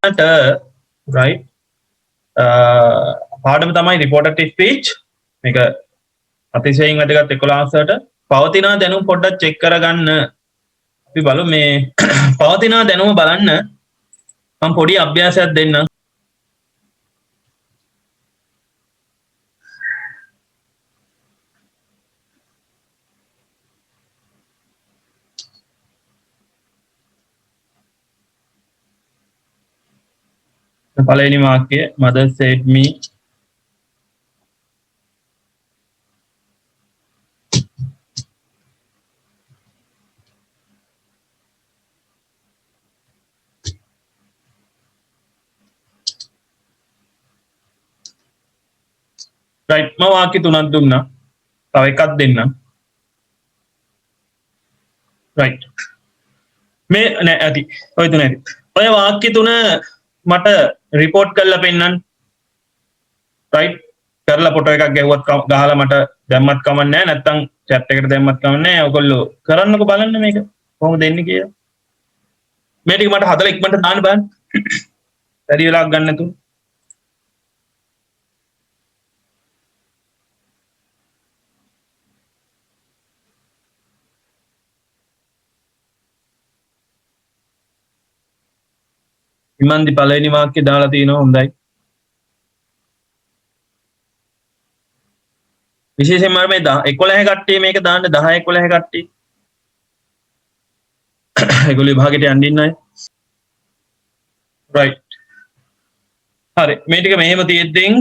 ගන්නට right පාඩම තමයි reported speech මේක අතිශයින් වැදගත් 11ට පවතින දැනුම පොඩ්ඩක් චෙක් කරගන්න අපි බලමු මේ පවතින දැනුම බලන්න මම පොඩි අභ්‍යාසයක් දෙන්නම් පළවෙනි වාක්‍යය mother said me right මම වාක්‍ය තුනක් දුන්නා තව එකක් දෙන්නම් right මේ නෑ ඇති ඔය තුන ඇති ඔය වාක්‍ය තුන මට රිපෝට් කරලා පෙන්නන්න right කරලා ෆොටෝ එකක් ගැහුවත් ගහලා මට දැම්මත් කමක් නැහැ නැත්තම් chat එකට දැම්මත් කමක් නැහැ ඔයගොල්ලෝ කරන්නකෝ බලන්න මේක කොහොමද දෙන්නේ කියලා මේ ටික මට හදලා ඉක්මනට දාන්න බලන්න වැඩි වෙලාවක් ගන්න නැතුව ඉමන්දි පළවෙනි වාක්‍යය දාලා තිනවා හොඳයි විශේෂයෙන්ම මේ 11 කට්ටිය මේක දාන්න 10 11 කට්ටිය ඒගොල්ලෝ විභාගෙට යන්න ඉන්නයි right හරි මේ ටික මෙහෙම තියෙද්දී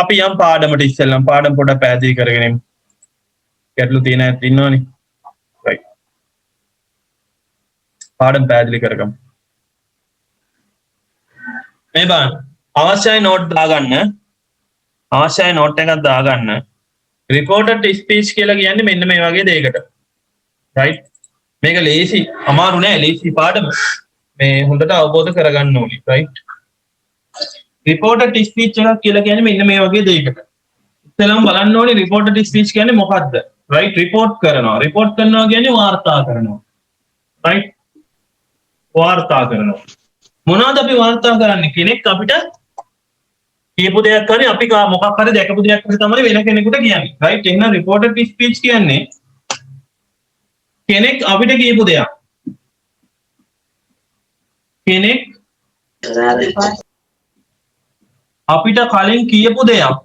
අපි යම් පාඩමට ඉස්සෙල්ලම පාඩම පොඩ්ඩක් පැහැදිලි කරගෙන එමු ගැටලු තියෙන ඇත්ත ඉන්නවනේ right පාඩම පැහැදිලි කරගමු මේ බලන්න අවශ්‍යයි නෝට් එකක් දාගන්න reported speech කියලා කියන්නේ මෙන්න මේ වගේ දෙයකට right මේක ලේසි අමාරු නෑ ලේසි පාඩම මේ හොඳට අවබෝධ කරගන්න ඕනේ right reported speech එකක් කියලා කියන්නේ මෙන්න මේ වගේ දෙයකට ඉතින් බලන්න ඕනේ reported speech කියන්නේ මොකක්ද right report කරනවා කියන්නේ වාර්තා කරනවා right වාර්තා කරනවා මොනවද අපි වාර්තා කරන්නේ කෙනෙක් අපිට කියපු දෙයක් හරි අපි මොකක් හරි දැකපු දෙයක් හරි තමයි වෙන කෙනෙකුට කියන්නේ right එහෙනම් reported speech කියන්නේ කෙනෙක් අපිට කියපු දෙයක් කෙනෙක් අපිට කලින් කියපු දෙයක්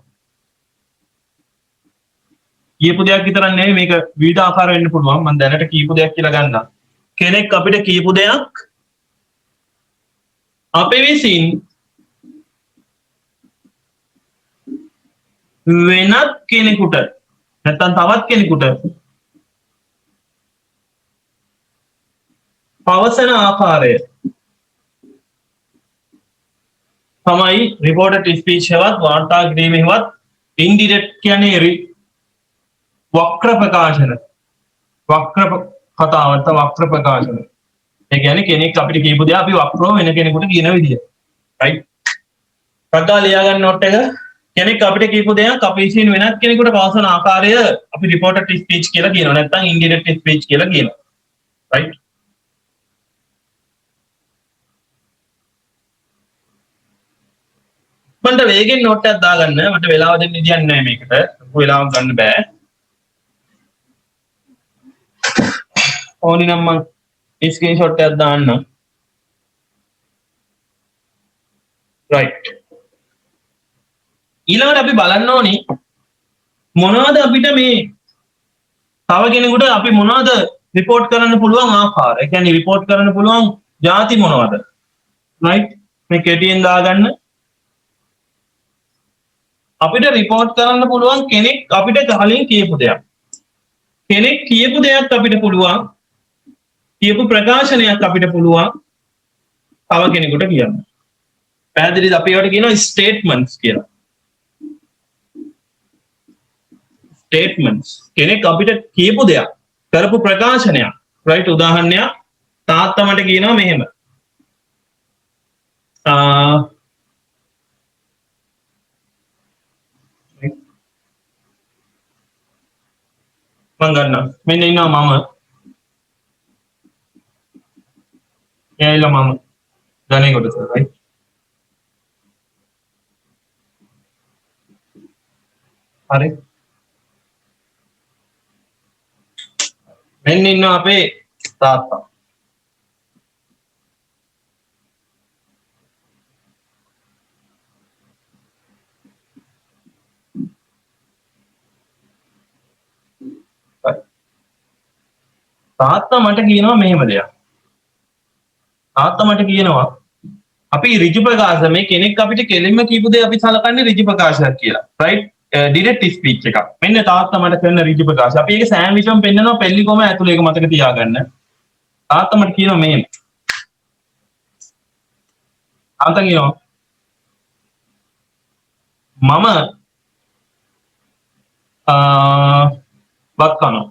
විතරක් නෙවෙයි මේක විවිධ ආකාර වෙන්න පුළුවන් මම දැනට කියපු දෙයක් කියලා ගන්නම් කෙනෙක් අපිට කියපු දෙයක් අපේ විසින් වෙනත් කෙනෙකුට නැත්නම් තවත් කෙනෙකුට පවසන ආකාරය තමයි reported speech එකවත් වාර්තා කිරීමේවත් indirect කියන්නේ වක්‍ර ප්‍රකාශන වක්‍ර කතාව නැත්නම් වක්‍ර ප්‍රකාශන ඒ කියන්නේ කෙනෙක් අපිට කියපු දේ අපි වක්‍රව වෙන කෙනෙකුට කියන විදිය. right? කතා ලියා ගන්න note එක කෙනෙක් අපිට කියපු දෙයක් අපි විසින් වෙනත් කෙනෙකුට පවසන ආකාරය අපි reported speech කියලා කියනවා. නැත්නම් indirect speech කියලා කියනවා. right? මන්ට වේගෙන් note එකක් දාගන්න. මට වෙලාව දෙන්න විදියක් නැහැ මේකට. වෙලාවක් ගන්න බෑ. ඕනි නම් මම screenshot එකක් දාන්න right ඊළඟට අපි බලන්න ඕනි මොනවද අපිට මේ තව කෙනෙකුට අපි මොනවද report කරන්න පුළුවන් ආකාර ඒ කියන්නේ report කරන්න පුළුවන් ಜಾති මොනවද right මේ කෙටියෙන් දාගන්න අපිට report කරන්න පුළුවන් කෙනෙක් අපිට කලින් කියපු දෙයක් කෙනෙක් කියපු දෙයක් අපිට පුළුවන් කියපු ප්‍රකාශනයක් අපිට පුළුවන් තව කෙනෙකුට කියන්න. පැහැදිලිද අපි ඒවට කියනවා ස්ටේට්මන්ට්ස් කියලා. ස්ටේට්මන්ට්ස් කෙනෙක් අපිට කියපු දෙයක් කරපු ප්‍රකාශනයක් right උදාහරණයක් තාත්තා මට කියනවා මෙහෙම. මම ගන්නවා මෙන්න ඉන්නවා මම එයාලා මම ධනෙ කොටස right හරි. මෙන්න ඉන්නවා අපේ තාත්තා. තාත්තා මට කියනවා මෙහෙම දෙයක්. තාත්තා මට කියනවා අපි ඍජු ප්‍රකාශ මේ කෙනෙක් අපිට කෙලින්ම කියපු දේ අපි සලකන්නේ ඍජු ප්‍රකාශයක් කියලා. right? ඩිරෙක්ට් ස්පීච් එකක්. මෙන්න තාත්තා මට කරන ඍජු ප්‍රකාශ. අපි ඒක සෑන්ඩ්විච්ම පෙන්නනවා පෙල්ලි කොම ඇතුලේ ඒක මතක තියාගන්න. තාත්තා මට කියනවා මෙහෙම. තාත්තා කියනවා මම බත් කනවා.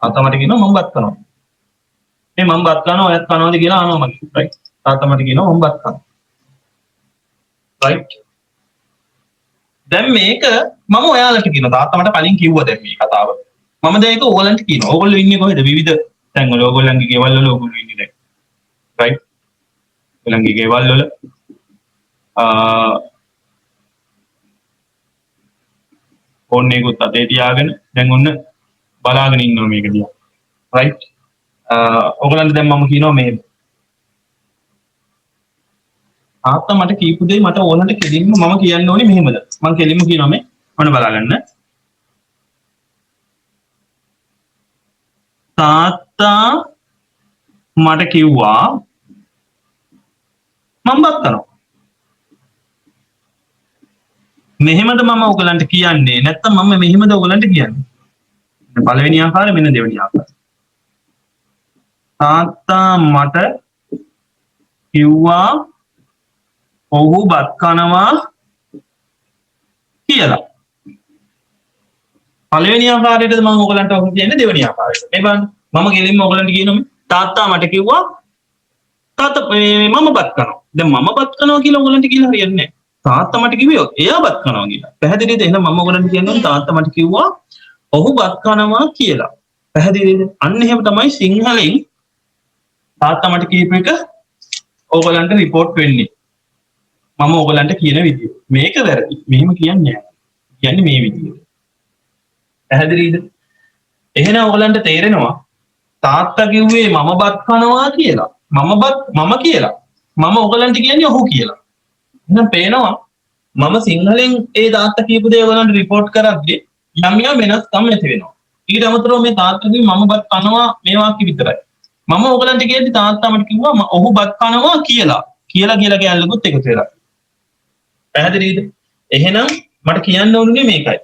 තාත්තා මට කියනවා මම බත් කනවා. මේ මම බත් කනවා ඔයත් කනවාද කියලා අහනවා මට. right? තාත්තා මට කියනවා මම බත් කනවා. right? දැන් මේක මම ඔයාලට කියනවා තාත්තා මට කලින් කිව්වා දැන් මේ කතාව. මම දැන් ඒක ඕගොල්ලන්ට කියනවා. ඕගොල්ලෝ ඉන්නේ කොහෙද? විවිධ තැන්වල ඕගොල්ලන්ගේ ගෙවල් වල ඕගොල්ලෝ ඉන්නේ දැන්. right? ඕගොල්ලන්ගේ ගෙවල් වල ෆෝන් එකකුත් අතේ තියාගෙන දැන් ඔන්න බලාගෙන ඉන්නවා මේක දිහා. right? ඕගොල්ලන්ට දැන් මම කියනවා මේ තාත්තා මට කියපු දේ මට ඕනට කෙලින්ම මම කියන්න ඕනේ මෙහෙමද? මම කෙලින්ම කියනවා මේ මොන බලාගන්න. තාත්තා මට කිව්වා මම බත් කනවා. මෙහෙමද මම ඔයගලන්ට කියන්නේ නැත්නම් මම මෙහෙමද ඔයගලන්ට කියන්නේ? පළවෙනි ආකාරය මෙන්න දෙවෙනි ආකාරය. තාත්තා මට කිව්වා ඔහු බත් කනවා කියලා. පළවෙනි ආකාරයටද මම ඔයගලන්ට ඔහු කියන්නේ දෙවෙනි ආකාරයට. මේ බලන්න මම ගෙලින්ම ඔයගලන්ට කියනවා තාත්තා මට කිව්වා තාත්තා මම බත් කනවා. දැන් මම බත් කනවා කියලා ඔයගලන්ට කියලා හරියන්නේ නැහැ. තාත්තා මට කිව්වේ එයා බත් කනවා කියලා. පැහැදිලිද? එහෙනම් මම ඔයගලන්ට කියන්නේ තාත්තා මට කිව්වා ඔහු බත් කනවා කියලා. පැහැදිලිද? අන්න එහෙම තමයි සිංහලෙන් තාත්තා මට කියපු එක ඕගලන්ට රිපෝට් වෙන්නේ. මම ඕගලන්ට කියන විදිය. මේක වැරදි. මෙහෙම කියන්නේ නැහැ. කියන්නේ මේ විදියට. පැහැදිලිද? එහෙනම් ඕගලන්ට තේරෙනවා තාත්තා කිව්වේ මම බත් කනවා කියලා. මම කියලා. මම ඕගලන්ට කියන්නේ ඔහු කියලා. එහෙනම් පේනවා මම සිංහලෙන් ඒ තාත්තා කියපු දේ ඕගලන්ට රිපෝට් කරද්දී යම් යම් වෙනස්කම් ඇති වෙනවා. ඊට අමතරව මේ තාත්තා කිව්වේ මම බත් කනවා මේ වාක්‍ය විතරයි. මම ඕගලන්ට කියන්නේ තාත්තා මට කිව්වා ඔහු බත් කනවා කියලා. කියලා කියන්නකොත් එකතු වෙලා. පැහැදිලිද? එහෙනම් මට කියන්න ඕනේ මේකයි.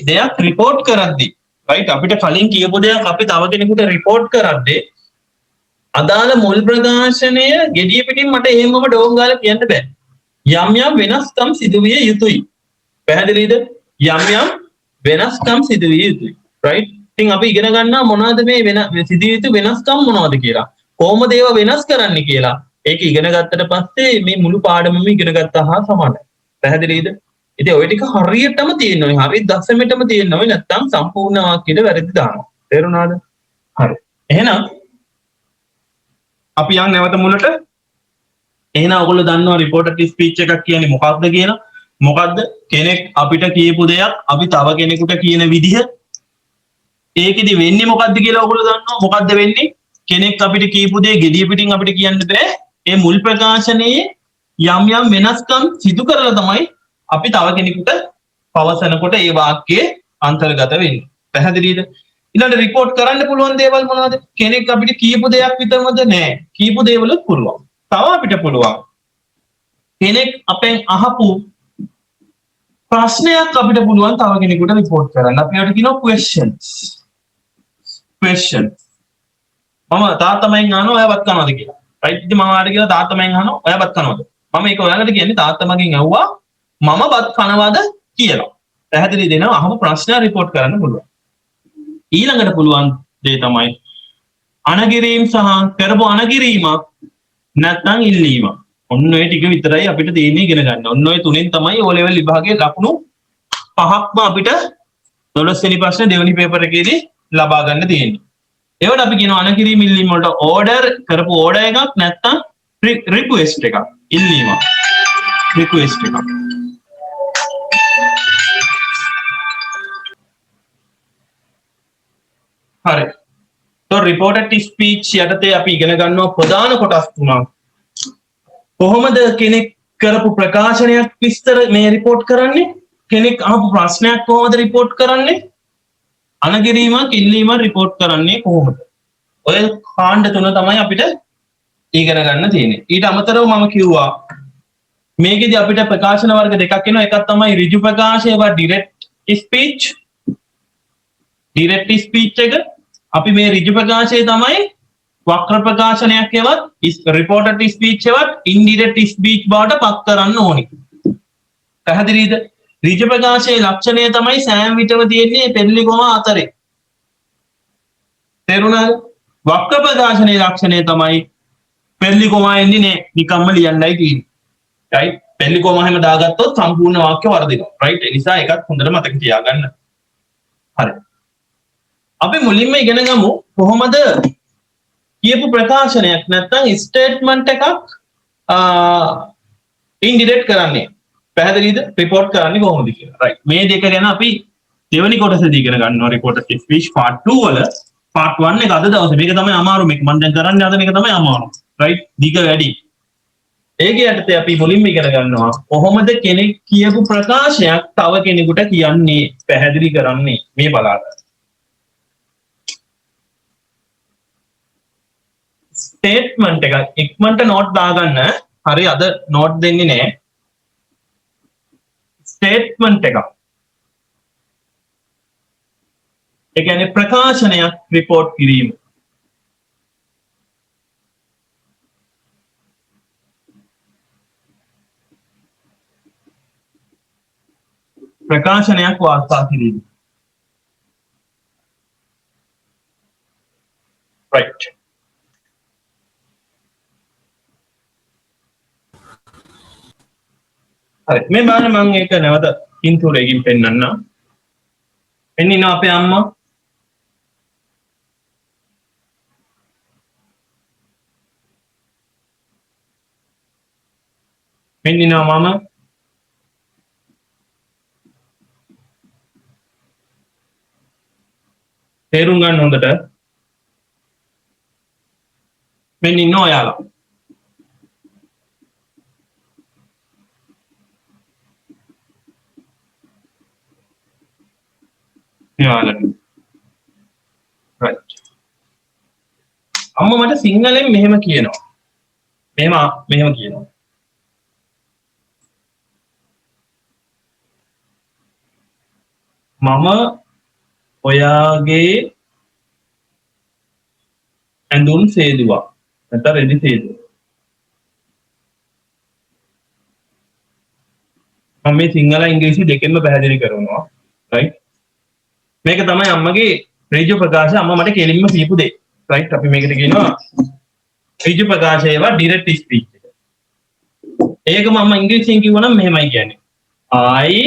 දෙයක් රිපෝට් කරද්දී right අපිට කලින් කියපු දෙයක් අපි තව කෙනෙකුට රිපෝට් කරද්දී අදාළ මුල් ප්‍රකාශනය gediya පිටින් මට එහෙමම ඩෝන් ගාලා කියන්න බෑ. යම් යම් වෙනස්කම් සිදුවිය යුතුයි. පැහැදිලිද? යම් යම් වෙනස්කම් සිදුවිය යුතුයි. right? ඉතින් අපි ඉගෙන ගන්නවා මොනවද මේ සිදුවිය යුතු වෙනස්කම් මොනවද කියලා. කොහොමද ඒවා වෙනස් කරන්නේ කියලා. ඒක ඉගෙන ගත්තට පස්සේ මේ මුළු පාඩමම ඉගෙන ගත්තා හා සමානයි. පැහැදිලිද? ඉතින් ඔය ටික හරියටම තියෙන්න ඕනේ. හරිය දශමෙටම තියෙන්න ඕනේ. නැත්නම් සම්පූර්ණ වාක්‍යෙට වැරදි දානවා. තේරුණාද? හරි. එහෙනම් අපි යන් නැවත මුලට. එහෙනම් ඔයගොල්ලෝ දන්නවා රිපෝටඩ් ස්පීච් එකක් කියන්නේ මොකක්ද කියලා. මොකද්ද? කෙනෙක් අපිට කියපු දෙයක් අපි තව කෙනෙකුට කියන විදිහ. ඒකෙදි වෙන්නේ මොකද්ද කියලා ඔයගොල්ලෝ දන්නවා. මොකද්ද වෙන්නේ? කෙනෙක් අපිට කියපු දේ gediya පිටින් අපිට කියන්න බෑ. ඒ මුල් ප්‍රකාශනයේ යම් යම් වෙනස්කම් සිදු කරලා තමයි අපි තව කෙනෙකුට පවසනකොට ඒ වාක්‍යයේ අන්තර්ගත වෙන්නේ. පැහැදිලිද? ඊළඟ රිපෝට් කරන්න පුළුවන් දේවල් මොනවද? කෙනෙක් අපිට කියපු දෙයක් විතරමද නෑ. කියපු දේවලුත් පුළුවන්. තව අපිට පුළුවන්. කෙනෙක් අපෙන් අහපු ප්‍රශ්නයක් අපිට පුළුවන් තව කෙනෙකුට රිපෝට් කරන්න. අපි ඒකට කියනවා questions. මම තාත්තමෙන් අහනවා ඔයා බත් කනවද කියලා. right? ඉතින් මම ආට කියලා තාත්තමෙන් අහනවා ඔයා බත් කනවද? මම ඒක ඔයාලට කියන්නේ තාත්තමගෙන් ඇහුවා මම බත් කනවද කියලා. පැහැදිලි දෙනවා අහපු ප්‍රශ්න රිපෝට් කරන්න පුළුවන්. ඊළඟට පුළුවන් දේ තමයි අනගිරීම සහ කරපු අනගිරීමක් නැත්නම් ඉල්ලීමක්. ඔන්න ඔය ටික විතරයි අපිට තියෙන්නේ ඉගෙන ගන්න. ඔන්න ඔය තුනෙන් තමයි O level විභාගයේ ලකුණු 5ක්ම අපිට 12 වෙනි ප්‍රශ්න දෙවෙනි පේපර් එකේදී ලබා ගන්න තියෙන්නේ. ඒවට අපි කියනවා අනගිරීම ඉල්ලීම වලට ඕඩර් කරපු ඕඩර් එකක් නැත්නම් රික්වෙස්ට් එකක්. ඉල්ලීමක්. රික්වෙස්ට් එකක්. හරි. તો රිපෝටඩ් ස්පීච් යටතේ අපි ඉගෙන ගන්නවා ප්‍රධාන කොටස් තුනක්. කොහොමද කෙනෙක් කරපු ප්‍රකාශනයක් විස්තර මේ රිපෝට් කරන්නේ? කෙනෙක් අහපු ප්‍රශ්නයක් කොහොමද රිපෝට් කරන්නේ? අනගිරීමක් ඉල්ලීමක් රිපෝට් කරන්නේ කොහොමද? ඔය කාණ්ඩ තුන තමයි අපිට ඉගෙන ගන්න තියෙන්නේ. ඊට අමතරව මම කිව්වා මේකෙදි අපිට ප්‍රකාශන වර්ග දෙකක් එනවා. එකක් තමයි ඍජු ප්‍රකාශය වා ඩිරෙක්ට් ස්පීච්. ඩිරෙක්ට් ස්පීච් එක අපි මේ ඍජු ප්‍රකාශය තමයි වක්‍ර ප්‍රකාශනයක් එවත් රිපෝටඩ් ස්පීච් එවත් ඉන්ඩිරෙක්ට් ස්පීච් බවට පත් කරන්න ඕනි. පැහැදිලිද? ඍජු ප්‍රකාශයේ ලක්ෂණය තමයි සෑම විටම තියෙන්නේ පෙරලි කොමා අතරේ. තේරුණාද? වක්‍ර ප්‍රකාශනයේ ලක්ෂණය තමයි පෙරලි කොමා එන්නේ නෑ, නිකම්ම ලියන්නයි තියෙන්නේ. right? පෙරලි කොමා හැම දාගත්තොත් සම්පූර්ණ වාක්‍ය වර්ධිනවා. right? ඒ නිසා එකක් හොඳට මතක තියාගන්න. හරි. අපි මුලින්ම ඉගෙන ගමු කොහොමද කියපු ප්‍රකාශනයක් නැත්නම් ස්ටේට්මන්ට් එකක් ඉන්ඩිරෙක්ට් කරන්නේ. පැහැදිලිද? රිපෝට් කරන්නේ කොහොමද කියලා. right. මේ දෙක ගැන අපි දෙවෙනි කොටසදී ඉගෙන ගන්නවා රිපෝටඩ් ස්පීච් part 2 වල. part 1 එක අද දවසේ මේක තමයි අමාරු. මේක මම දැන් කරන්නේ අද මේක තමයි අමාරු. right. දිග වැඩි. ඒක යටතේ අපි මුලින්ම ඉගෙන ගන්නවා කොහොමද කෙනෙක් කියපු ප්‍රකාශනයක් තව කෙනෙකුට කියන්නේ පැහැදිලි කරන්නේ. මේ බලන්න. ස්ටේට්මන්ට් එක ඉක්මනට නෝට් දාගන්න. හරි අද නෝට් දෙන්නේ නැහැ. ස්ටේට්මන්ට් එක ඒ කියන්නේ ප්‍රකාශනයක් රිපෝට් කිරීම. ප්‍රකාශනයක් වාර්තා කිරීම. right. හරි මේ බලන්න මම ඒක නැවත පින්තූරයකින් පෙන්නන්න. පෙන්නිනවා අපේ අම්මා. පෙන්නිනවා මම. තේරුම් ගන්න හොඳට. පෙන්නිනවා ඔයාලා. right. අම්මා මට සිංහලෙන් මෙහෙම කියනවා. මෙහෙම කියනවා. මම ඔයාගේ ඇඳුම් සේදුවා. නැත්නම් රෙදි සේදුවා. මම මේ සිංහල ඉංග්‍රීසි දෙකෙන්ම පැහැදිලි කරනවා. right. මේක තමයි අම්මගේ ඍජු ප්‍රකාශය. අම්මා මට කෙලින්ම කියපු දේ. right. අපි මේකට කියනවා ඍජු ප්‍රකාශය වා ඩිරෙක්ට් ස්පීච් එක. ඒක මම ඉංග්‍රීසියෙන් කිව්වනම් මෙහෙමයි කියන්නේ. I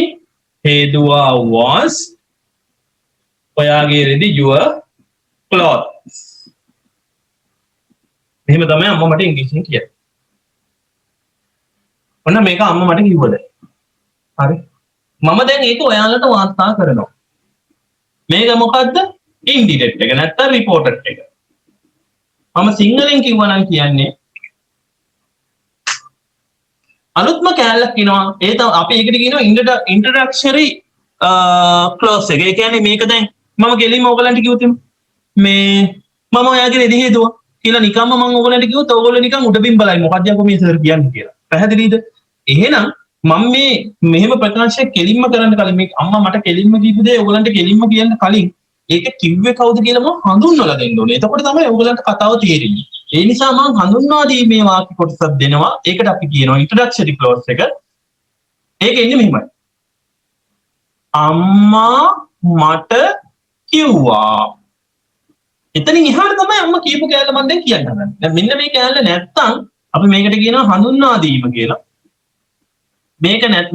හේදුවා was ඔයාගේ රෙදි your clothes. මෙහෙම තමයි අම්මා මට ඉංග්‍රීසියෙන් කියන්නේ. ඔන්න මේක අම්මා මට කිව්වද? හරි. මම දැන් ඒක ඔයාලට වාර්තා කරනවා. මේක මොකද්ද? ඉන්ඩිරෙක්ට් එක නැත්නම් රිපෝටඩ් එක. මම සිංහලෙන් කිව්වනම් කියන්නේ අලුත්ම කැලලක් කියනවා. ඒ තමයි අපි ඒකට කියනවා ඉන්ට්‍රොඩක්ටරි ක්ලෝස් එක. ඒ කියන්නේ මේක දැන් මම ගෙලින්ම ඔයගලන්ට කිව්වොත් මේ මම ඔයාගේ රෙදි හේදුවා කියලා නිකම්ම මම ඔයගලන්ට කිව්වොත් ඔයගොල්ලෝ නිකන් උඩින් බලයි මොකක්ද යකෝ මේ සර් කියන්නේ කියලා. පැහැදිලිද? එහෙනම් මම මේ මෙහෙම ප්‍රකාශයක් කෙලින්ම කරන්න කලින් මේ අම්මා මට කෙලින්ම කියපු දේ ඔයගලන්ට කෙලින්ම කියන්න කලින් ඒක කිව්වේ කවුද කියලා මම හඳුන්වලා දෙන්න ඕනේ. එතකොට තමයි ඔයගලන්ට කතාව තේරෙන්නේ. ඒ නිසා මම හඳුන්වා දීමේ වාක්‍ය කොටසක් දෙනවා. ඒකට අපි කියනවා ඉන්ට්‍රොඩක්ටරි ක්ලෝස් එක. ඒක ඉන්නේ මෙහෙමයි. අම්මා මට කිව්වා. එතනින් එහාට තමයි අම්මා කියපු කෑල්ල මම දැන් කියන්න හදන්නේ. දැන් මෙන්න මේ කෑල්ල නැත්තම් අපි මේකට කියනවා හඳුන්වා දීම කියලා.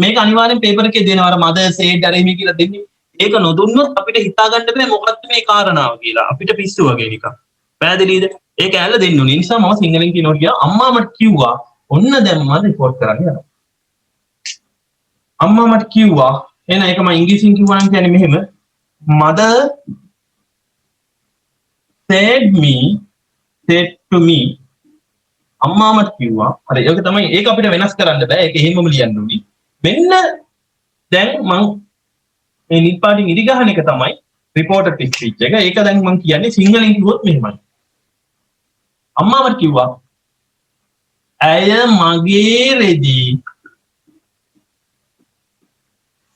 මේක අනිවාර්යෙන් පේපර් එකේ දෙනවා. අර මදර් සේඩ් අර එහෙම කියලා දෙන්නේ. ඒක නොදුන්නොත් අපිට හිතා ගන්න බෑ මොකක්ද මේ කාරණාව කියලා. අපිට පිස්සු වගේ නිකන්. පැහැදිලිද? ඒක ඇල්ල දෙන්න ඕනේ. ඒ නිසා මම සිංහලෙන් කියනවා කියලා අම්මා මට කිව්වා. ඔන්න දැන් මම රිපෝට් කරන්න යනවා. අම්මා මට කිව්වා. එහෙනම් ඒක මම ඉංග්‍රීසියෙන් කිව්වා නම් කියන්නේ මෙහෙම. mother said to me අම්මා මට කිව්වා. හරි ඒක තමයි ඒක අපිට වෙනස් කරන්න බෑ. ඒක එහෙමම ලියන්න ඕනි. මෙන්න දැන් මම මේ නිල් පාටින් ඉරි ගහන එක තමයි reported speech එක. ඒක දැන් මම කියන්නේ සිංහලෙන් කිව්වොත් මෙහෙමයි. අම්මා මට කිව්වා ඇය මගේ රෙදි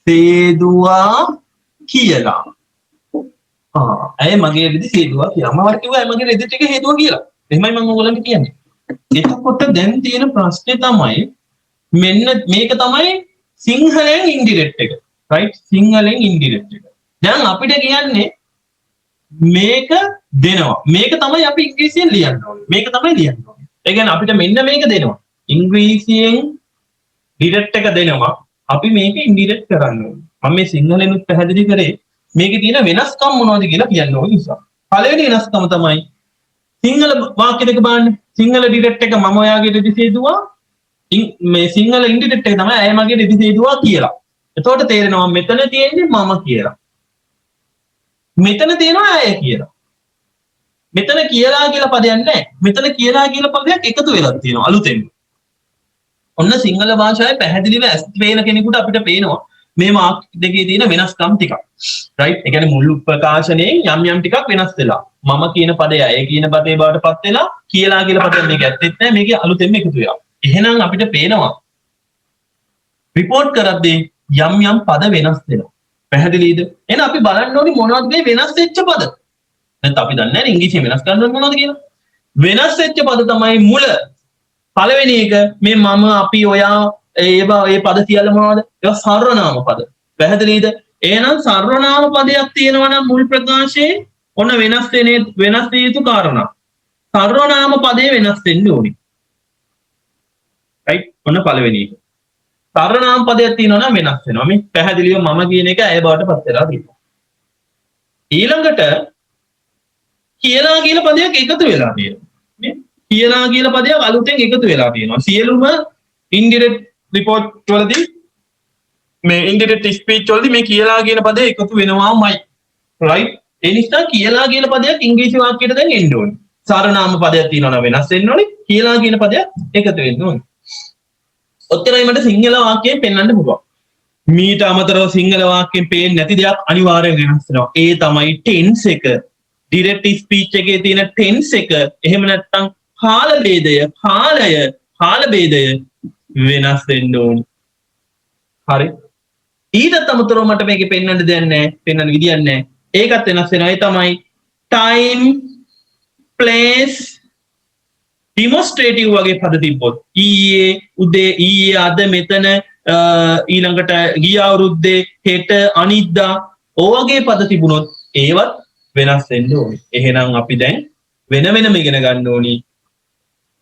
සේදුවා කියලා. ඇය මගේ රෙදි සේදුවා කියලා. අම්මා මට කිව්වා ඇය මගේ රෙදි ටික හේදුවා කියලා. එහෙමයි මම ඔයගලන්ට කියන්නේ. එතකොට දැන් තියෙන ප්‍රශ්නේ තමයි මෙන්න මේක තමයි සිංහලෙන් ඉන්ඩිරෙක්ට් එක. රයිට්? සිංහලෙන් ඉන්ඩිරෙක්ට් එක. දැන් අපිට කියන්නේ මේක දෙනවා. මේක තමයි අපි ඉංග්‍රීසියෙන් ලියන්න ඕනේ. මේක තමයි ලියන්න ඕනේ. ඒ කියන්නේ අපිට මෙන්න මේක දෙනවා. ඉංග්‍රීසියෙන් ඩිරෙක්ට් එක දෙනවා. අපි මේක ඉන්ඩිරෙක්ට් කරන්න ඕනේ. මම මේ සිංහලෙනුත් පැහැදිලි කරේ මේකේ තියෙන වෙනස්කම් මොනවද කියලා කියන්න ඕනේ නිසා. පළවෙනි වෙනස්කම තමයි සිංහල වාක්‍ය දෙක බලන්න. සිංහල ඩිරෙක්ට් එක මම ඔයාගේ රෙදි සේදුවා. මේ සිංහල ඉන්ඩිරෙක්ට් එක තමයි ඇය මගේ රෙදි සේදුවා කියලා. එතකොට තේරෙනවා මෙතන තියෙන්නේ මම කියලා. මෙතන තියෙනවා ඇය කියලා. මෙතන කියලා කියලා පදයක් නැහැ. මෙතන කියලා කියලා පදයක් එකතු වෙලා තියෙනවා අලුතෙන්. ඔන්න සිංහල භාෂාවේ පැහැදිලිව ඇස් පේන කෙනෙකුට අපිට පේනවා මේ වාක්‍ය දෙකේ තියෙන වෙනස්කම් ටිකක්. රයිට්? ඒ කියන්නේ මුල් ප්‍රකාශනයෙන් යම් ටිකක් වෙනස් වෙලා. මම කියන පදය ඇය කියන පදේ බවට පත් වෙලා කියලා කියලා පදයක් මේක ඇත්තෙත් නැහැ. මේකේ අලුතෙන්ම එකතු වෙනවා. එහෙනම් අපිට පේනවා රිපෝට් කරද්දී යම් පද වෙනස් වෙනවා. පැහැදිලිද? එහෙනම් අපි බලන්න ඕනි මොනවද මේ වෙනස් වෙච්ච පද? නැත්නම් අපි දන්නේ නැහැ ඉංග්‍රීසියෙන් වෙනස් කරන්න ඕන මොනවද කියලා. වෙනස් වෙච්ච පද තමයි මුල. පළවෙනි එක මේ මම අපි ඔයා ඒවා ඒ පද සියල්ල මොනවද? ඒවා සර්වනාම පද. පැහැදිලිද? එහෙනම් සර්වනාම පදයක් තියෙනවා නම් මුල් ප්‍රකාශයේ ඔන්න වෙනස් වෙ යුතු කාරණා. සර්වනාම පදේ වෙනස් වෙන්න ඕනි. රයිට්? ඔන්න පළවෙනි එක. සර්වනාම පදයක් තියෙනවා නම් වෙනස් වෙනවා. මේ පැහැදිලිව මම කියන එක ඇය බවට පත් වෙලා තියෙනවා. ඊළඟට කියලා කියන පදයක් එකතු වෙලා තියෙනවා. නේ? කියලා කියන පදයක් අලුතෙන් එකතු වෙලා තියෙනවා. සියලුම ඉන්ඩිරෙක්ට් රිපෝට් වලදී මේ ඉන්ඩිරෙක්ට් ස්පීච් වලදී මේ කියලා කියන පදේ එකතු වෙනවාමයි. රයිට්? ඒ නිසා කියලා කියන පදයක් ඉංග්‍රීසි වාක්‍යයට දැන් එන්න ඕනේ. සර්වනාම පදයක් තියෙනවා නම් වෙනස් වෙන්න ඕනේ. කියලා කියන පදයක් එකතු වෙන්න ඕනේ. ඔච්චරයි මට සිංහල වාක්‍යයෙන් පෙන්වන්න පුළුවන්. මීට අමතරව සිංහල වාක්‍යයෙන් පේන්නේ නැති දෙයක් අනිවාර්යෙන් වෙනස් වෙනවා. ඒ තමයි ටෙන්ස් එක. ඩිරෙක්ට් ස්පීච් එකේ තියෙන ටෙන්ස් එක එහෙම නැත්නම් කාල ભેදය, කාල ભેදය වෙනස් වෙන්න ඕනේ. හරි. ඊට අමතරව මට මේකේ පෙන්වන්න දෙයක් නැහැ. පෙන්වන්න විදියක් නැහැ. ඒකත් වෙනස් වෙනවා. ඒ තමයි time, place, ඩිමොන්ස්ට්‍රේටිව් වගේ පද තිබ්බොත් ඊයේ උදේ ඊයේ අද මෙතන ඊළඟට ගිය අවුරුද්දේ හෙට අනිද්දා ඔයගේ පද තිබුණොත් ඒවත් වෙනස් වෙන්න ඕනේ. එහෙනම් අපි දැන් වෙනම ඉගෙන ගන්න ඕනි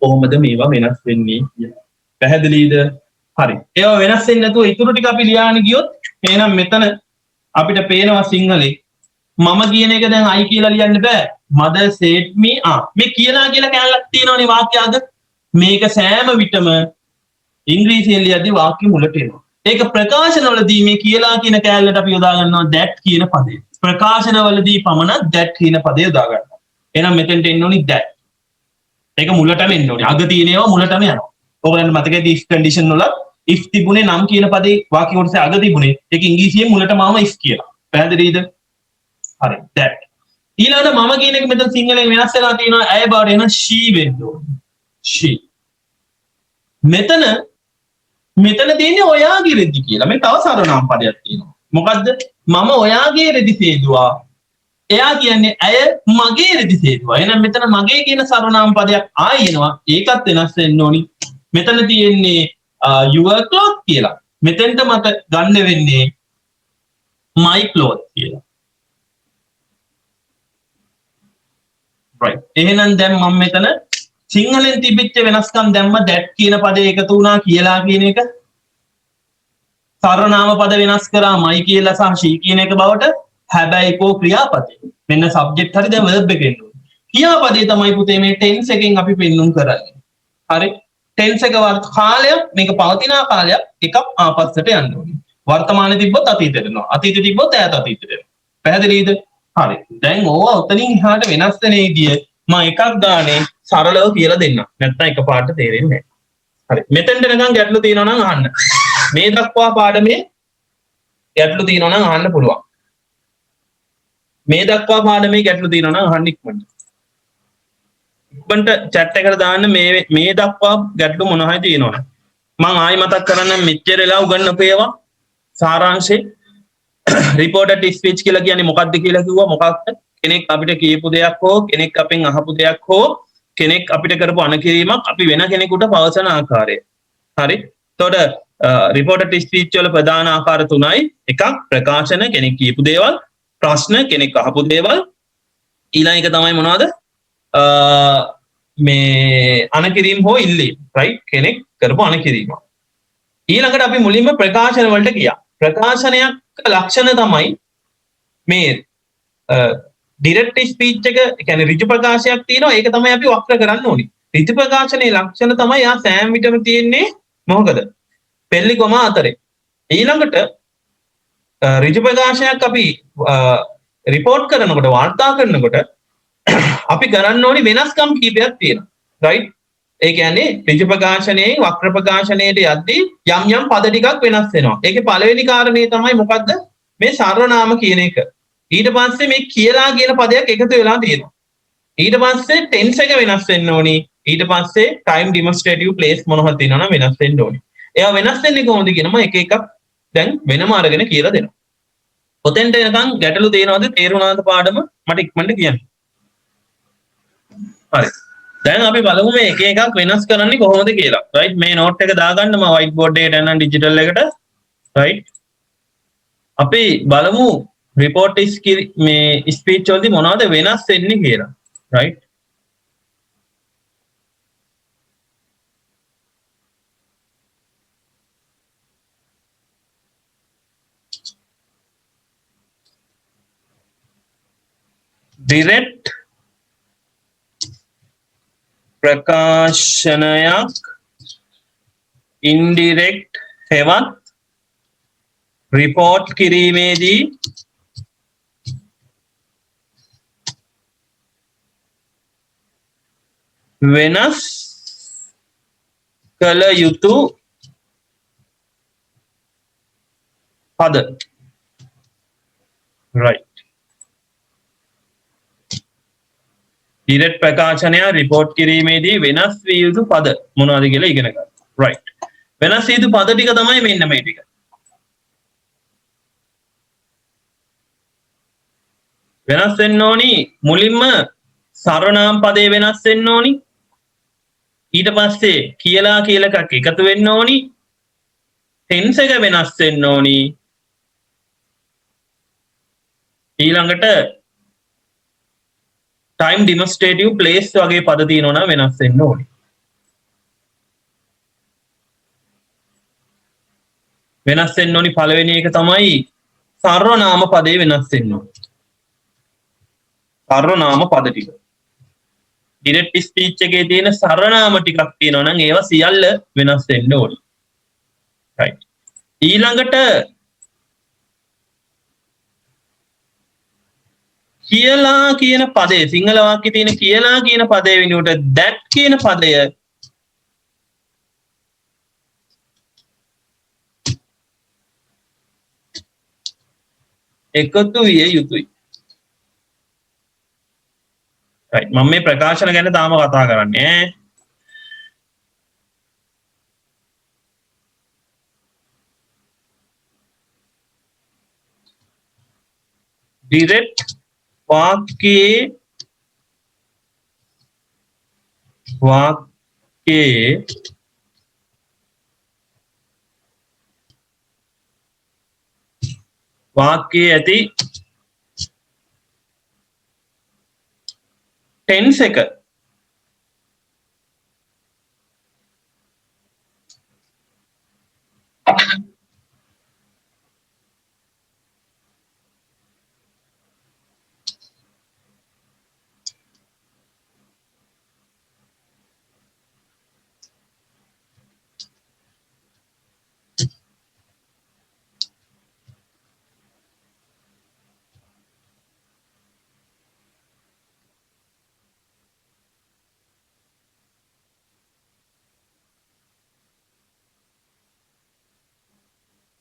කොහොමද මේවා වෙනස් වෙන්නේ කියලා. පැහැදිලිද? හරි. ඒවා වෙනස් වෙන්නේ නැතුව ඊටු ටික අපි ලියාගෙන ගියොත් එහෙනම් මෙතන අපිට පේනවා සිංහලේ මම කියන එක දැන් I කියලා ලියන්න බෑ. mother said me මේ කියලා කැලලක් තියෙනවනේ වාක්‍ය අද. මේක සෑම විටම ඉංග්‍රීසියෙන් ලියද්දී වාක්‍ය මුලට එනවා. ඒක ප්‍රකාශනවලදී මේ කියලා කියන කැලලට අපි යොදා ගන්නවා that කියන පදේ. ප්‍රකාශනවලදී පමණක් that කියන පදේ යොදා ගන්නවා. එහෙනම් මෙතෙන්ට එන්න ඕනි that. ඒක මුලටම එන්න ඕනි. අග තියෙන ඒවා මුලටම යනවා. ඔයගලන්ට මතකයි if condition වල if තිබුණේ නම් කියන පදේ වාක්‍ය කොටසේ අග තිබුණේ. ඒක ඉංග්‍රීසියෙන් මුලටම ආව if කියලා. පැහැදිලිද? හරි. that. ඊළඟට මම කියන එක මෙතන සිංහලෙන් වෙනස් වෙලා තියෙනවා. ඇය බවට එන she වෙන්න ඕනේ. she. මෙතන තියෙන්නේ ඔයාගේ රෙදි කියලා. මේ තව සර්වනාම පදයක් තියෙනවා. මොකද්ද? මම ඔයාගේ රෙදි සේදුවා. එයා කියන්නේ ඇය මගේ රෙදි සේදුවා. එහෙනම් මෙතන මගේ කියන සර්වනාම පදයක් ආයෙ එනවා. ඒකත් වෙනස් වෙන්න ඕනි. මෙතන තියෙන්නේ your cloth කියලා. මෙතෙන්ට මට ගන්න වෙන්නේ my cloth කියලා. right. එහෙනම් දැන් මම මෙතන සිංහලෙන් තිබිච්ච වෙනස්කම් දැම්ම that කියන පදේ එකතු වුණා කියලා කියන එක. සර්වනාම පද වෙනස් කරා my කියලා සහ she කියන එක බවට. හැබැයි කෝ ක්‍රියාපදේ. මෙන්න subject හරි දැන් verb එක එන්න ඕනේ. ක්‍රියාපදේ තමයි පුතේ මේ tense එකෙන් අපි පෙන්නුම් කරන්නේ. හරි. tense එක කාලයක් මේක පවතින කාලයක් එකක් ආපස්සට යන්න ඕනේ. වර්තමානයේ තිබ්බොත් අතීතයට යනවා. අතීතයේ තිබ්බොත් ඈත අතීතයට යනවා. පැහැදිලිද? හරි. දැන් ඕවා උතනින් එහාට වෙනස් වෙන විදිය මම එකක් ගානේ සරලව කියලා දෙන්නම්. නැත්නම් එකපාරට තේරෙන්නේ නැහැ. හරි. මෙතෙන්ට නිකන් ගැටලු තියෙනවා නම් අහන්න. මේ දක්වා පාඩමේ ගැටලු තියෙනවා නම් අහන්න පුළුවන්. මේ දක්වා පාඩමේ ගැටලු තියෙනවා නම් අහන්න ඉක්මනට. ඉක්මනට chat එකට දාන්න මේ දක්වා ගැටලු මොන හරි තියෙනවද? මම ආයි මතක් කරන්නම් මෙච්චර වෙලා උගන්වපු ඒවා සාරාංශේ රිපෝටඩ් ස්පීච් කියලා කියන්නේ මොකක්ද කියලා කිව්වා. මොකක්ද? කෙනෙක් අපිට කියපු දෙයක් හෝ කෙනෙක් අපෙන් අහපු දෙයක් හෝ කෙනෙක් අපිට කරපු අනකිරීමක් අපි වෙන කෙනෙකුට පවසන ආකාරය. හරි? එතකොට රිපෝටඩ් ස්පීච් වල ප්‍රධාන ආකාර තුනයි. එකක් ප්‍රකාශන, කෙනෙක් කියපු දේවල්, ප්‍රශ්න, කෙනෙක් අහපු දේවල්. ඊළඟ එක තමයි මොනවද? මේ අනකිරීම හෝ ඉල්ලීම. රයිට්? කෙනෙක් කරපු අනකිරීම. ඊළඟට අපි මුලින්ම ප්‍රකාශන වලට ගියා. ප්‍රකාශනයක් ලක්ෂණ තමයි මේ ඩිරෙක්ට් ස්පීච් එක කියන්නේ ඍජු ප්‍රකාශයක් තියෙනවා. ඒක තමයි අපි වක්‍ර කරන්න ඕනේ. ඍජු ප්‍රකාශනයේ ලක්ෂණ තමයි යා සෑම විටම තියෙන්නේ මොකද? පෙරලි කොම අතරේ. ඊළඟට ඍජු ප්‍රකාශයක් අපි රිපෝට් කරනකොට වාර්තා කරනකොට අපි කරන්න ඕනේ වෙනස්කම් කීපයක් තියෙනවා. රයිට්? ඒ කියන්නේ ඍජු ප්‍රකාශනයේ වක්‍ර ප්‍රකාශනයට යද්දී යම් පද ටිකක් වෙනස් වෙනවා. ඒකේ පළවෙනි කාරණේ තමයි මොකද්ද? මේ සර්වනාම කියන එක. ඊට පස්සේ මේ කියලා කියන පදයක් එකතු වෙලා තියෙනවා. ඊට පස්සේ tense එක වෙනස් වෙන්න ඕනි. ඊට පස්සේ time demonstrative place මොනවද තියෙනවා නම් වෙනස් වෙන්න ඕනි. ඒවා වෙනස් වෙන්නේ කොහොමද කියනම එක එකක් දැන් වෙනම අරගෙන කියලා දෙනවා. ඔතෙන්ට එනකන් ගැටලු තියෙනවද? තේරුණාද පාඩම? මට ඉක්මනට කියන්න. හරි. දැන් අපි බලමු මේ එක එකක් වෙනස් කරන්නේ කොහොමද කියලා. රයිට්? මේ නෝට් එක දාගන්න මම white board එකට යනවා ඩිජිටල් එකට. රයිට්? අපි බලමු report මේ speech වලදී මොනවද වෙනස් වෙන්නේ කියලා. රයිට්? direct ප්‍රකාශනයක් ඉන්ඩිරෙක්ට් හෙවත් රිපෝට් කිරීමේදී වෙනස් කළ යුතු පද. right. ඩිරෙක්ට් ප්‍රකාශනය රිපෝට් කිරීමේදී වෙනස් විය යුතු පද මොනවද කියලා ඉගෙන ගන්න. right. වෙනස් විය යුතු පද ටික තමයි මෙන්න මේ ටික. වෙනස් වෙන්න ඕනි මුලින්ම සර්වනාම පදේ වෙනස් වෙන්න ඕනි. ඊට පස්සේ කියලා කියලා එකක් එකතු වෙන්න ඕනි. tense එක වෙනස් වෙන්න ඕනි. ඊළඟට time demonstrative place වගේ පද තියෙනවා නම් වෙනස් වෙන්න ඕනි. වෙනස් වෙන්න ඕනි පළවෙනි එක තමයි සර්වනාම පදේ වෙනස් වෙන්න ඕනි. සර්වනාම පද ටික. ඩිරෙක්ට් ස්පීච් එකේ තියෙන සර්වනාම ටිකක් තියෙනවා නම් ඒවා සියල්ල වෙනස් වෙන්න ඕනි. right. ඊළඟට කියලා කියන පදේ සිංහල වාක්‍යයේ තියෙන කියලා කියන පදේ වෙනුවට that කියන පදය එකතු විය යුතුයි. right. මම මේ ප්‍රකාශන ගැන තාම කතා කරන්නේ ඈ. direct වාක්‍යයේ ඇති tense එක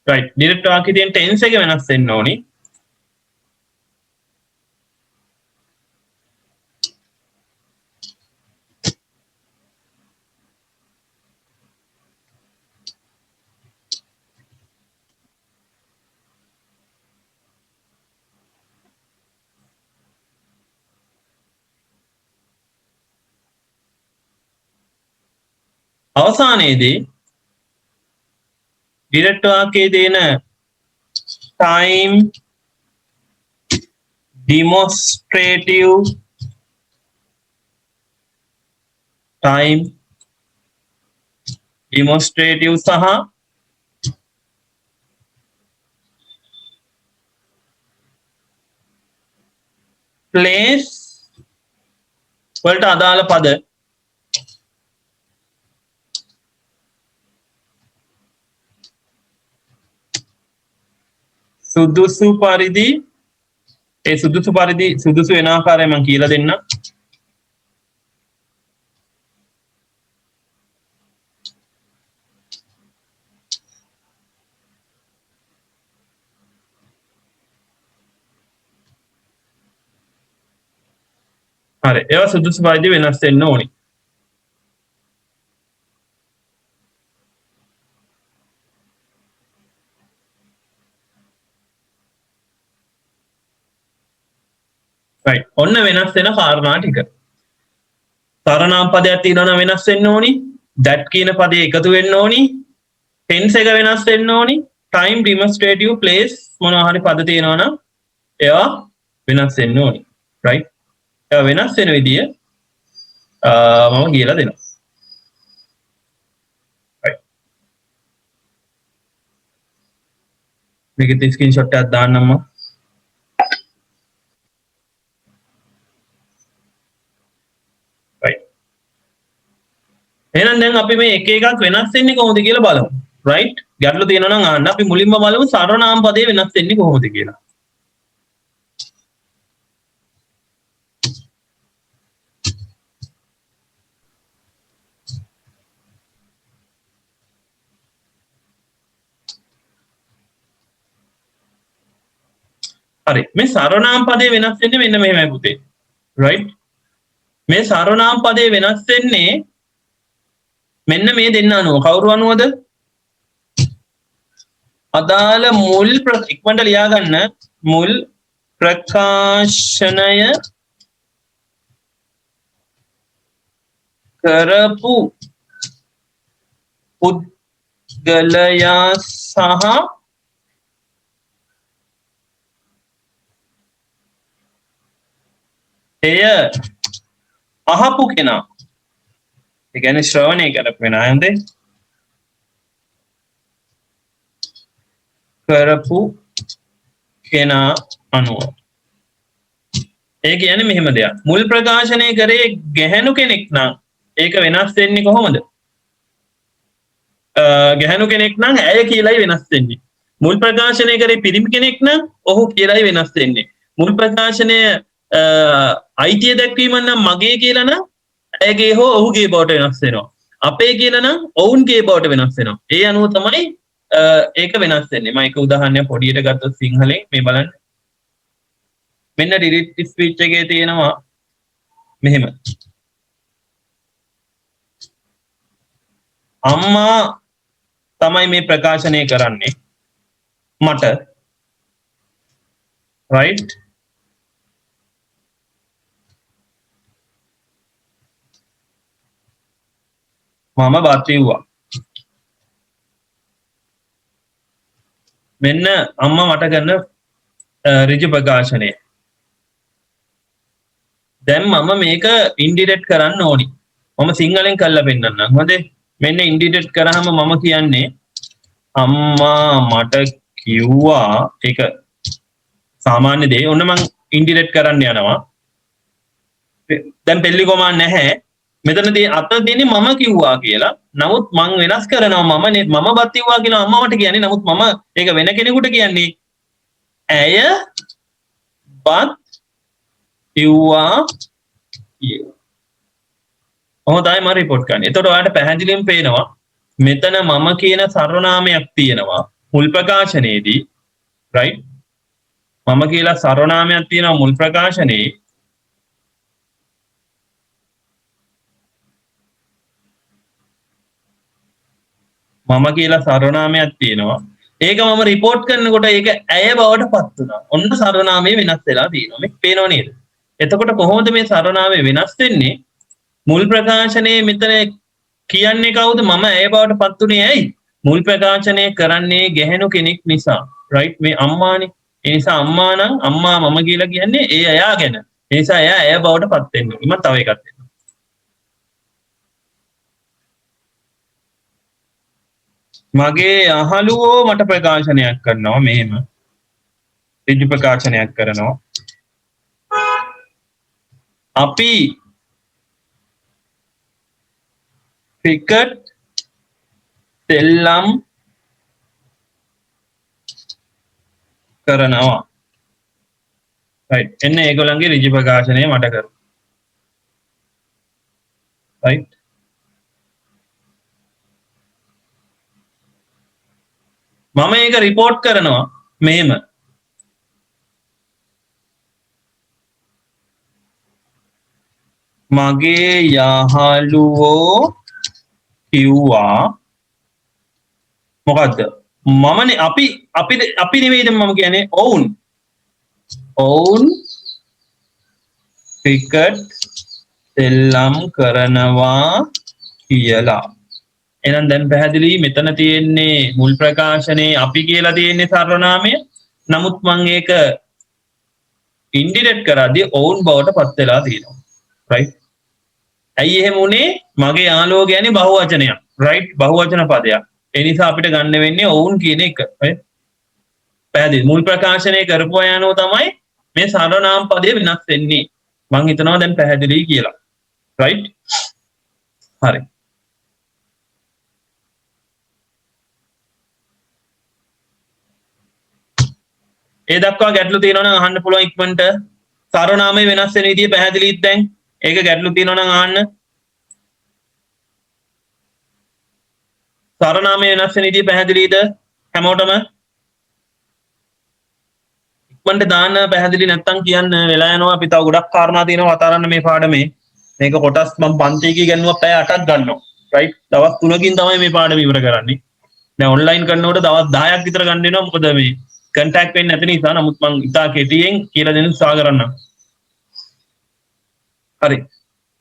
right direct වාක්‍යයේ තියෙන tense එක වෙනස් වෙන්න ඕනි. අවසානයේදී direct වාක්‍යයේ තියෙන time demonstrative සහ place වලට අදාළ පද සුදුසු පරිදි සුදුසු වෙන ආකාරය මම කියලා දෙන්න. හරි ඒවා සුදුසු පරිදි වෙනස් වෙන්න ඕනි. right ඔන්න වෙනස් වෙන කාරණා ටික. සරණාම් පදයක් තියෙනවා නම් වෙනස් වෙන්න ඕනි. that කියන පදේ එකතු වෙන්න ඕනි. tense එක වෙනස් වෙන්න ඕනි. time demonstrative place මොනවා හරි පද තියෙනවා නම් ඒවා වෙනස් වෙන්න ඕනි. right ඒවා වෙනස් වෙන විදිය මම කියලා දෙනවා. right මේකේ ස්ක්‍රීන්ෂොට් එකක් දාන්නම්ම. එහෙනම් දැන් අපි මේ එක එකක් වෙනස් වෙන්නේ කොහොමද කියලා බලමු. right ගැටලු තියෙනවා නම් අහන්න. අපි මුලින්ම බලමු සර්වනාම පදේ වෙනස් වෙන්නේ කොහොමද කියලා. හරි මේ සර්වනාම පදේ වෙනස් වෙන්නේ මෙන්න මෙහෙමයි පුතේ. right මේ සර්වනාම පදේ වෙනස් වෙන්නේ මෙන්න මේ දෙන්න අනුව. කවුරු අනුවද? අදාළ මුල් ඉක්මනට ලියා ගන්න. මුල් ප්‍රකාශනය කරපු පුද්ගලයා සහ එය අහපු කෙනා. ඒ කියන්නේ ශ්‍රවණය කරපු කෙනා හඳේ කරපු කෙනා අනුව. ඒ කියන්නේ මෙහෙම දෙයක්. මුල් ප්‍රකාශනය කරේ ගැහැණු කෙනෙක් නම් ඒක වෙනස් වෙන්නේ කොහොමද? ගැහැණු කෙනෙක් නම් ඇය කියලායි වෙනස් වෙන්නේ. මුල් ප්‍රකාශනය කරේ පිරිමි කෙනෙක් නම් ඔහු කියලායි වෙනස් වෙන්නේ. මුල් ප්‍රකාශනය අයිතිය දැක්වීම නම් මගේ කියලා නම් ඇයගේ හෝ ඔහුගේ බවට වෙනස් වෙනවා. අපේ කියලා නම් ඔවුන්ගේ බවට වෙනස් වෙනවා. ඒ අනුව තමයි ඒක වෙනස් වෙන්නේ. මම එක උදාහරණයක් පොඩියට ගත්තොත් සිංහලෙන් මේ බලන්න. මෙන්න ඩිරීට් ස්පීච් එකේ තියෙනවා මෙහෙම. අම්මා තමයි මේ ප්‍රකාශනය කරන්නේ මට. right මම බත් ඉව්වා. මෙන්න අම්මා මට කරන ඍජු ප්‍රකාශනය. දැන් මම මේක ඉන්ඩිරෙක්ට් කරන්න ඕනි. මම සිංහලෙන් කරලා පෙන්නන්නම්. හොඳේ. මෙන්න ඉන්ඩිරෙක්ට් කරාම මම කියන්නේ අම්මා මට කිව්වා ඒක සාමාන්‍ය දේ. ඔන්න මම ඉන්ඩිරෙක්ට් කරන්න යනවා. දැන් පෙල්ලි කොමා නැහැ. මෙතනදී අතන තියෙන්නේ මම කිව්වා කියලා. නමුත් මං වෙනස් කරනවා මම බත් කිව්වා කියලා අම්මවට කියන්නේ. නමුත් මම ඒක වෙන කෙනෙකුට කියන්නේ ඇය බත් කිව්වා කියලා. ඔහොම තමයි මම රිපෝට් කරන්නේ. එතකොට ඔයාලට පැහැදිලිවම පේනවා මෙතන මම කියන සර්වනාමයක් තියෙනවා. මුල් ප්‍රකාශනයේදී right මම කියලා සර්වනාමයක් තියෙනවා මුල් ප්‍රකාශනයේ මම කියලා සර්වනාමයක් තියෙනවා ඒක මම report කරනකොට ඒක ඇය බවට පත් වුණා ඔන්න සර්වනාමය වෙනස් වෙලා තියෙනවා මේක පේනව නේද එතකොට කොහොමද මේ සර්වනාමය වෙනස් වෙන්නේ මුල් ප්‍රකාශනයේ මෙතන කියන්නේ කවුද මම ඇය බවට පත් උනේ ඇයි මුල් ප්‍රකාශනය කරන්නේ ගැහැණු කෙනෙක් නිසා right මේ අම්මානේ ඒ නිසා අම්මා නම් අම්මා මම කියලා කියන්නේ ඒ අයා ගැන ඒ නිසා එයා ඇය බවට පත් වෙන්නේ මම තව එකක් දෙන්නම් මගේ අහලුවෝ මට ප්‍රකාශනයක් කරනවා මෙහෙම ඍජු ප්‍රකාශනයක් කරනවා අපි ක්‍රිකට් සෙල්ලම් කරනවා right එන්න ඒගොල්ලන්ගේ ඍජු ප්‍රකාශනය මට කරු right මම ඒක report කරනවා මෙහෙම මගේ යහළුවෝ කිව්වා මොකද්ද මමනේ අපි නෙවෙයිද මම කියන්නේ ඔවුන් ක්‍රිකට් සෙල්ලම් කරනවා කියලා එහෙනම් දැන් පැහැදිලි මෙතන තියෙන්නේ මුල් ප්‍රකාශනයේ අපි කියලා තියෙන්නේ සර්වනාමය නමුත් මම ඒක ඉන්ඩිරෙක්ට් කරද්දී ඔවුන් බවට පත් වෙලා තියෙනවා right ඇයි එහෙම උනේ මගේ යාළුවෝ කියන්නේ බහුවචනයක් right බහුවචන පදයක් ඒ නිසා අපිට ගන්න වෙන්නේ ඔවුන් කියන එක right පැහැදිලි මුල් ප්‍රකාශනය කරපුවා යනෝ තමයි මේ සර්වනාම පදය වෙනස් වෙන්නේ මම හිතනවා දැන් පැහැදිලි කියලා right හරි ඒ දක්වා ගැටලු තියෙනවා නම් අහන්න පුළුවන් ඉක්මනට සර්වනාමය වෙනස් වෙන විදිය පැහැදිලිද දැන් ඒක ගැටලු තියෙනවා නම් අහන්න සර්වනාමය වෙනස් වෙන විදිය පැහැදිලිද හැමෝටම ඉක්මනට දාන්න පැහැදිලි නැත්තම් කියන්න වෙලා යනවා අපි තව ගොඩක් කාරණා තියෙනවා වතාරන්න මේ පාඩමේ මේක කොටස් මම පන්තිකේ ගන්නවා පැය 8ක් ගන්නවා රයිට් දවස් 3කින් තමයි මේ පාඩම ඉවර කරන්නේ දැන් ඔන්ලයින් කරනකොට දවස් 10ක් විතර ගන්න වෙනවා මොකද මේ කන්ටැක්ට් වෙන්නේ නැති නිසා නමුත් මම ඉතා කෙටියෙන් කියලා දෙන්න උත්සාහ කරන්නම් හරි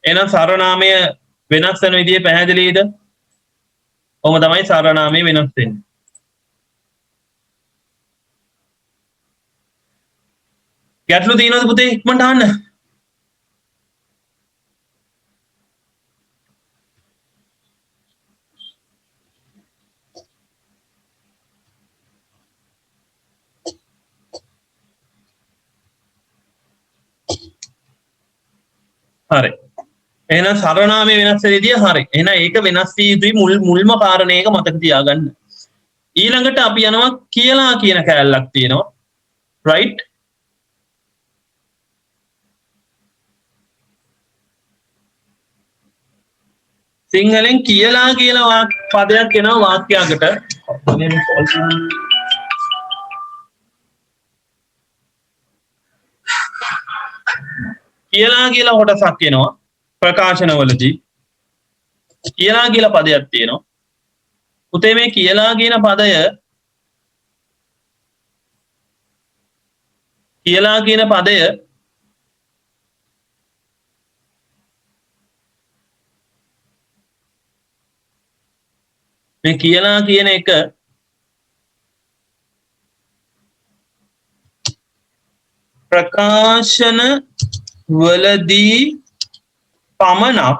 එහෙනම් සර්වනාමය වෙනස් වෙන විදිය පැහැදිලිද කොහොම තමයි සර්වනාමය වෙනස් වෙන්නේ ගැටලු තියෙනවද පුතේ ඉක්මනට අහන්න හරි එහෙනම් සර්වනාමය වෙනස් වෙන විදිය හරි එහෙනම් ඒක වෙනස් වී යුතුයි මුල්ම කාරණේක මතක තියාගන්න ඊළඟට අපි යනවා කියලා කියන කැලලක් තියෙනවා right සිංහලෙන් කියලා කියලා පදයක් එනවා වාක්‍යයකට කියලා කියලා කොටසක් එනවා ප්‍රකාශනවලදී කියලා කියලා පදයක් තියෙනවා පුතේ මේ කියලා කියන පදය කියලා කියන පදය මේ කියලා කියන එක ප්‍රකාශන වලදී පමණක්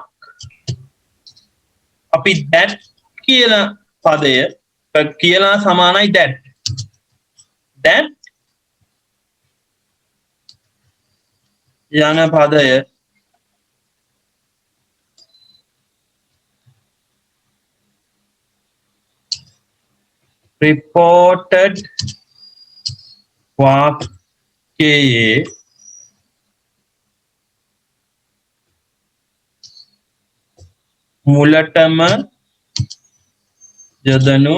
අපි that කියලා පදය කියලා සමානයි that යන පදය reported වාක්‍යයේ මුලටම යොදනු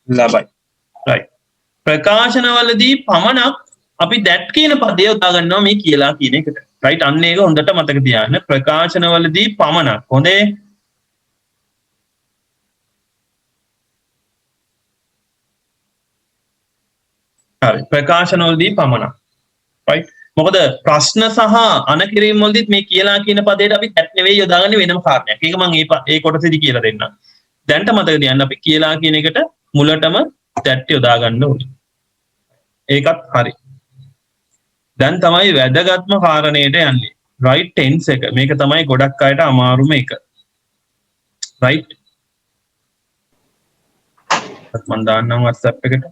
ලබයි. right. ප්‍රකාශනවලදී පමණක් අපි that කියන පදය යොදා ගන්නවා මේ කියලා කියන එකට. right. අන්න ඒක හොඳට මතක තියාගන්න. ප්‍රකාශනවලදී පමණක්. හොඳේ. හරි. ප්‍රකාශනවලදී පමණක්. right. මොකද ප්‍රශ්න සහ අනකිරීම වලදීත් මේ කියලා කියන පදයට අපි that නෙවෙයි යොදාගන්නේ වෙනම කාරණයක්. ඒක මම ඒ කොටසේදී කියලා දෙන්නම්. දැන්ට මතක තියාගන්න අපි කියලා කියන එකට මුලටම that යොදා ගන්න ඕනේ. ඒකත් හරි. දැන් තමයි වැදගත්ම කාරණේට යන්නේ. right tense එක. මේක තමයි ගොඩක් අයට අමාරුම එක. right. මම දාන්නම් WhatsApp එකට.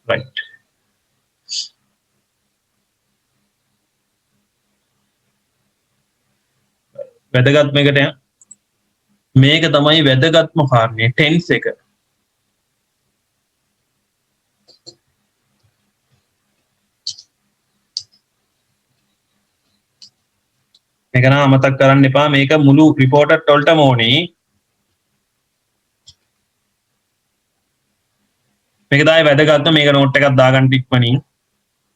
right. වැදගත්ම එකට යන්න. මේක තමයි වැදගත්ම කාරණේ tense එක. මේක නම් අමතක කරන්න එපා. මේක මුළු රිපෝටර් වලටම ඕනේ. මේක තමයි වැදගත්ම. මේක නෝට් එකක් දාගන්න ඉක්මනින්.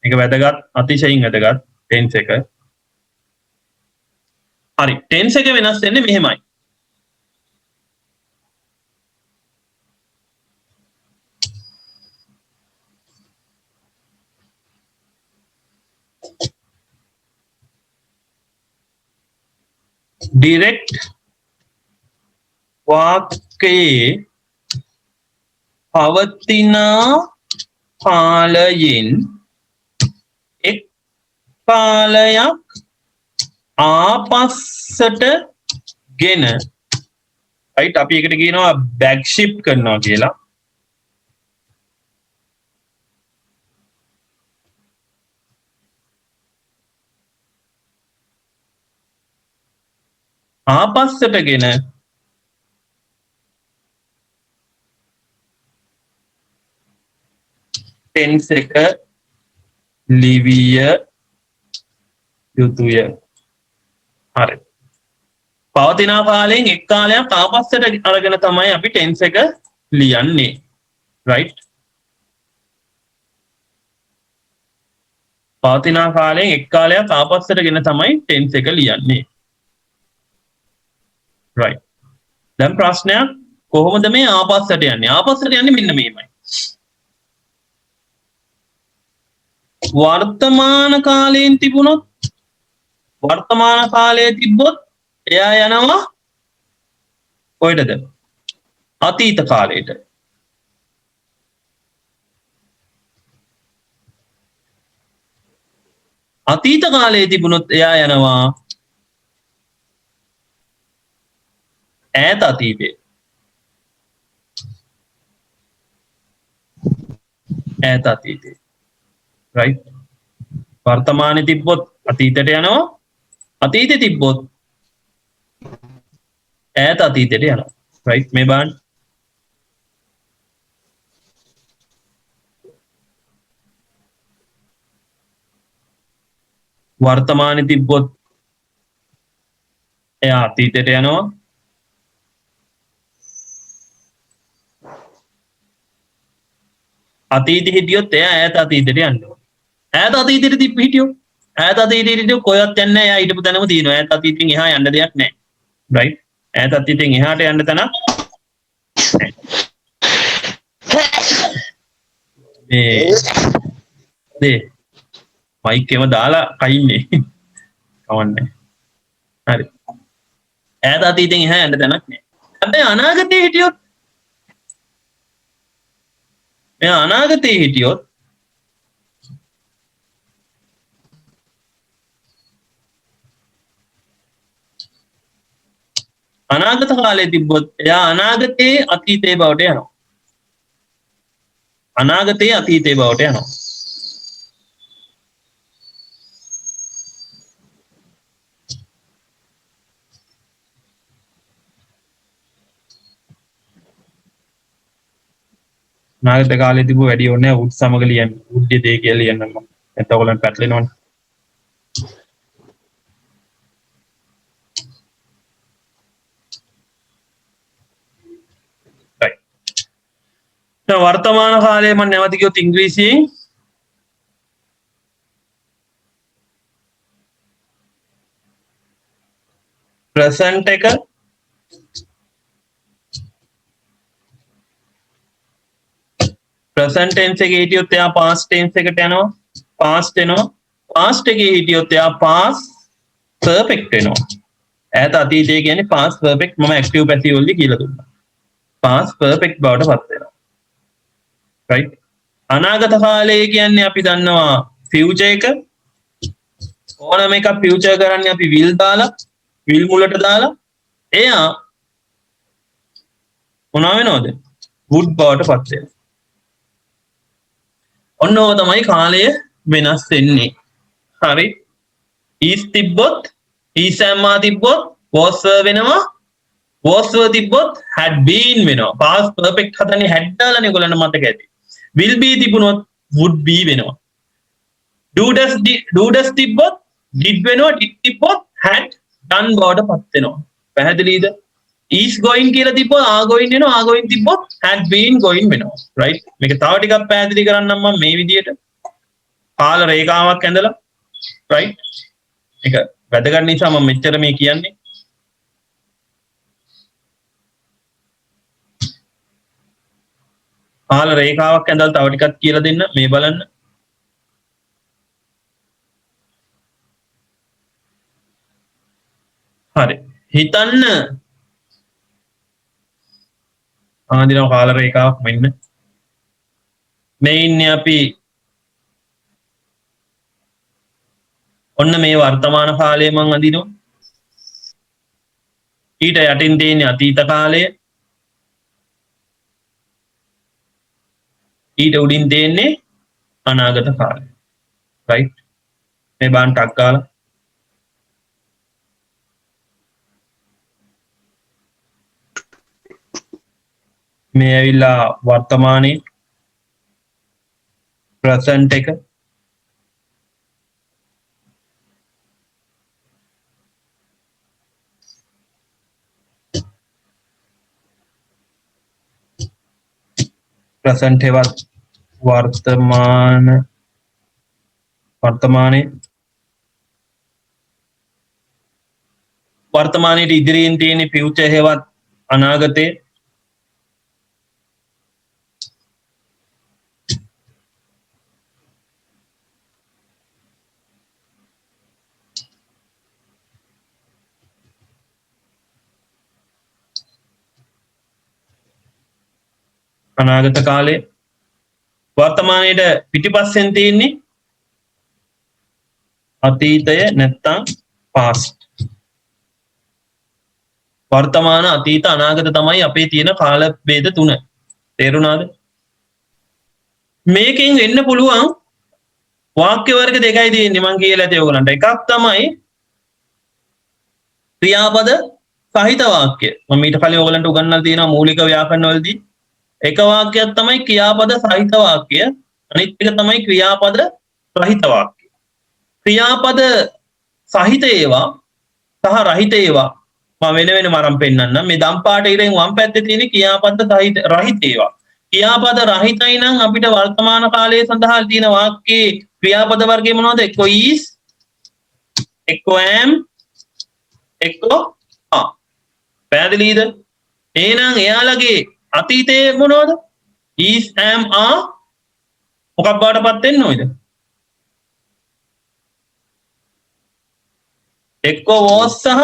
මේක වැදගත්, අතිශයින් වැදගත් tense එක. හරි. tense එක වෙනස් වෙන්නේ මෙහෙමයි. direct වාක්‍යයේ පවතින කාලයෙන් එක් කාලයක් ආපස්සට ගෙන right අපි එකට කියනවා back shift කරනවා කියලා. ආපස්සට ගෙන tense එක ලිවිය යුතුය. හරි. පවතින කාලයෙන් එක් කාලයක් ආපස්සට අරගෙන තමයි අපි tense එක ලියන්නේ. right. පවතින කාලයෙන් එක් කාලයක් ආපස්සට ගෙන තමයි tense එක ලියන්නේ. right. දැන් ප්‍රශ්නයක් කොහොමද මේ ආපස්සට යන්නේ? ආපස්සට යන්නේ මෙන්න මේමයි. වර්තමාන කාලයෙන් තිබුණොත් වර්තමාන කාලයේ තිබ්බොත් එයා යනවා කොහෙටද? අතීත කාලයට. අතීත කාලයේ තිබුණොත් එයා යනවා ඈත අතීතේ. ඈත අතීතේ. right. වර්තමානයේ තිබ්බොත් අතීතයට යනවා. අතීතේ තිබ්බොත් ඈත අතීතයට යනවා. right. මේ බලන්න. වර්තමානයේ තිබ්බොත් එයා අතීතයට යනවා. අතීතෙ හිටියොත් එයා ඈත අතීතයට යනවා. ඈත අතීතෙට හිටියොත් ඈත අතීතෙට හිටියොත් කොහෙවත් යන්නේ නැහැ. එයා හිටපු තැනම තියෙනවා. ඈත අතීතෙන් එහා යන්න දෙයක් නැහැ. right. ඈත අතීතෙන් එහාට යන්න තැනක් මේ මයික් එකම දාලා කයින්නේ. කවන්නේ. හරි. ඈත අතීතෙන් එහා යන්න තැනක් නැහැ. හැබැයි අනාගතේ හිටියොත් මෙයා අනාගතේ හිටියොත් අනාගත කාලේ තිබ්බොත් එයා අනාගතේ අතීතේ බවට යනවා. අනාගතේ අතීතේ බවට යනවා. අනාගත කාලේ තිබු වැඩි ඕනේ උත් සමග ලියන්න. උද්‍ය දේ කියලා ලියන්න මම. නැත්නම් ඔයගොල්ලන් පැටලෙනවනේ. වර්තමාන කාලයේ මම නැවත කියොත් ඉංග්‍රීසියෙන් present එක present tense එකේ හිටියොත් එයා past tense එකට යනවා past වෙනවා past එකේ හිටියොත් එයා past perfect වෙනවා ඈත අතීතය කියන්නේ past perfect මම active passive වලදී කියලා දුන්නා past perfect බවට පත් වෙනවා right අනාගත කාලය කියන්නේ අපි දන්නවා future එක ඕනම එකක් future කරන්නේ අපි will දාලා will මුලට දාලා එයා මොනවා වෙනවද would බවට පත් වෙනවා ඔන්න ඕක තමයි කාලය වෙනස් වෙන්නේ හරි is තිබ්බොත් is am තිබ්බොත් was වෙනවා was තිබ්බොත් had been වෙනවා past perfect හදන්නේ had දාලානේ ඔයගොල්ලන්ට මතක ඇති will be තිබුණොත් would be වෙනවා do does තිබ්බොත් did වෙනවා did තිබ්බොත් had done බවට පත් වෙනවා පැහැදිලිද is going කියලා තිබ්බොත් are going වෙනවා are going තිබ්බොත් had been going වෙනවා right මේක තව ටිකක් පැහැදිලි කරන්නම් මම මේ විදියට කාල රේඛාවක් ඇඳලා right ඒක වැදගත් නිසා මම මෙච්චර මේ කියන්නේ කාල රේඛාවක් ඇඳලා තව ටිකක් කියලා දෙන්න මේ බලන්න හරි හිතන්න ආදිනව කාල රේඛාවක් මෙන්න මේ ඉන්නේ අපි ඔන්න මේ වර්තමාන කාලය මං අඳිනවා ඊට යටින් තියෙන්නේ අතීත කාලය ඊට උඩින් තියෙන්නේ අනාගත කාලය right මේ බාන් ටක් ගාලා මේ ඇවිල්ලා වර්තමානයේ present එක present එවත් වර්තමානයේ ඉදිරියෙන් තියෙන future හේවත් අනාගතේ අනාගත කාලේ වර්තමානයේට පිටිපස්සෙන් තියෙන්නේ අතීතය නැත්තම් past වර්තමාන අතීත අනාගත තමයි අපේ තියෙන කාල ભેද තුන තේරුණාද මේකෙන් වෙන්න පුළුවන් වාක්‍ය වර්ග දෙකයි තියෙන්නේ මම කියලා ඇති ඔයගලන්ට එකක් තමයි ක්‍රියාපද සහිත වාක්‍ය මම ඊට කලින් ඔයගලන්ට උගන්වලා තියෙනවා මූලික ව්‍යාකරණ වලදී එක වාක්‍යයක් තමයි ක්‍රියාපද සහිත වාක්‍ය අනිත් එක තමයි ක්‍රියාපද රහිත වාක්‍ය ක්‍රියාපද සහිත ඒවා සහ රහිත ඒවා මම වෙන වෙනම අරන් පෙන්නන්නම් මේ දම් පාට ඉරෙන් වම් පැත්තේ තියෙන ක්‍රියාපද සහිත රහිත ඒවා ක්‍රියාපද රහිතයි නම් අපිට වර්තමාන කාලයේ සඳහා තියෙන වාක්‍යයේ ක්‍රියාපද වර්ගය මොනවද එක්ක is එක්ක am එක්ක are පැහැදිලිද එහෙනම් එයාලගේ අතීතයේ මොනවද is am are මොකක් බවටපත් වෙන්න ඕනද එක්ක was සහ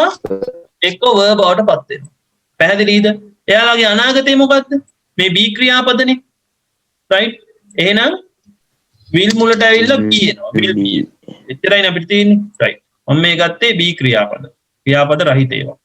එක්ක were බවටපත් වෙනවා පැහැදිලිද එයාලගේ අනාගතේ මොකද්ද මේ be ක්‍රියාපදනේ right එහෙනම් will මුලට ඇවිල්ලා be එනවා will be එච්චරයි අපිට තියෙන්නේ right මම මේ ගත්තේ be ක්‍රියාපද රහිත ඒවා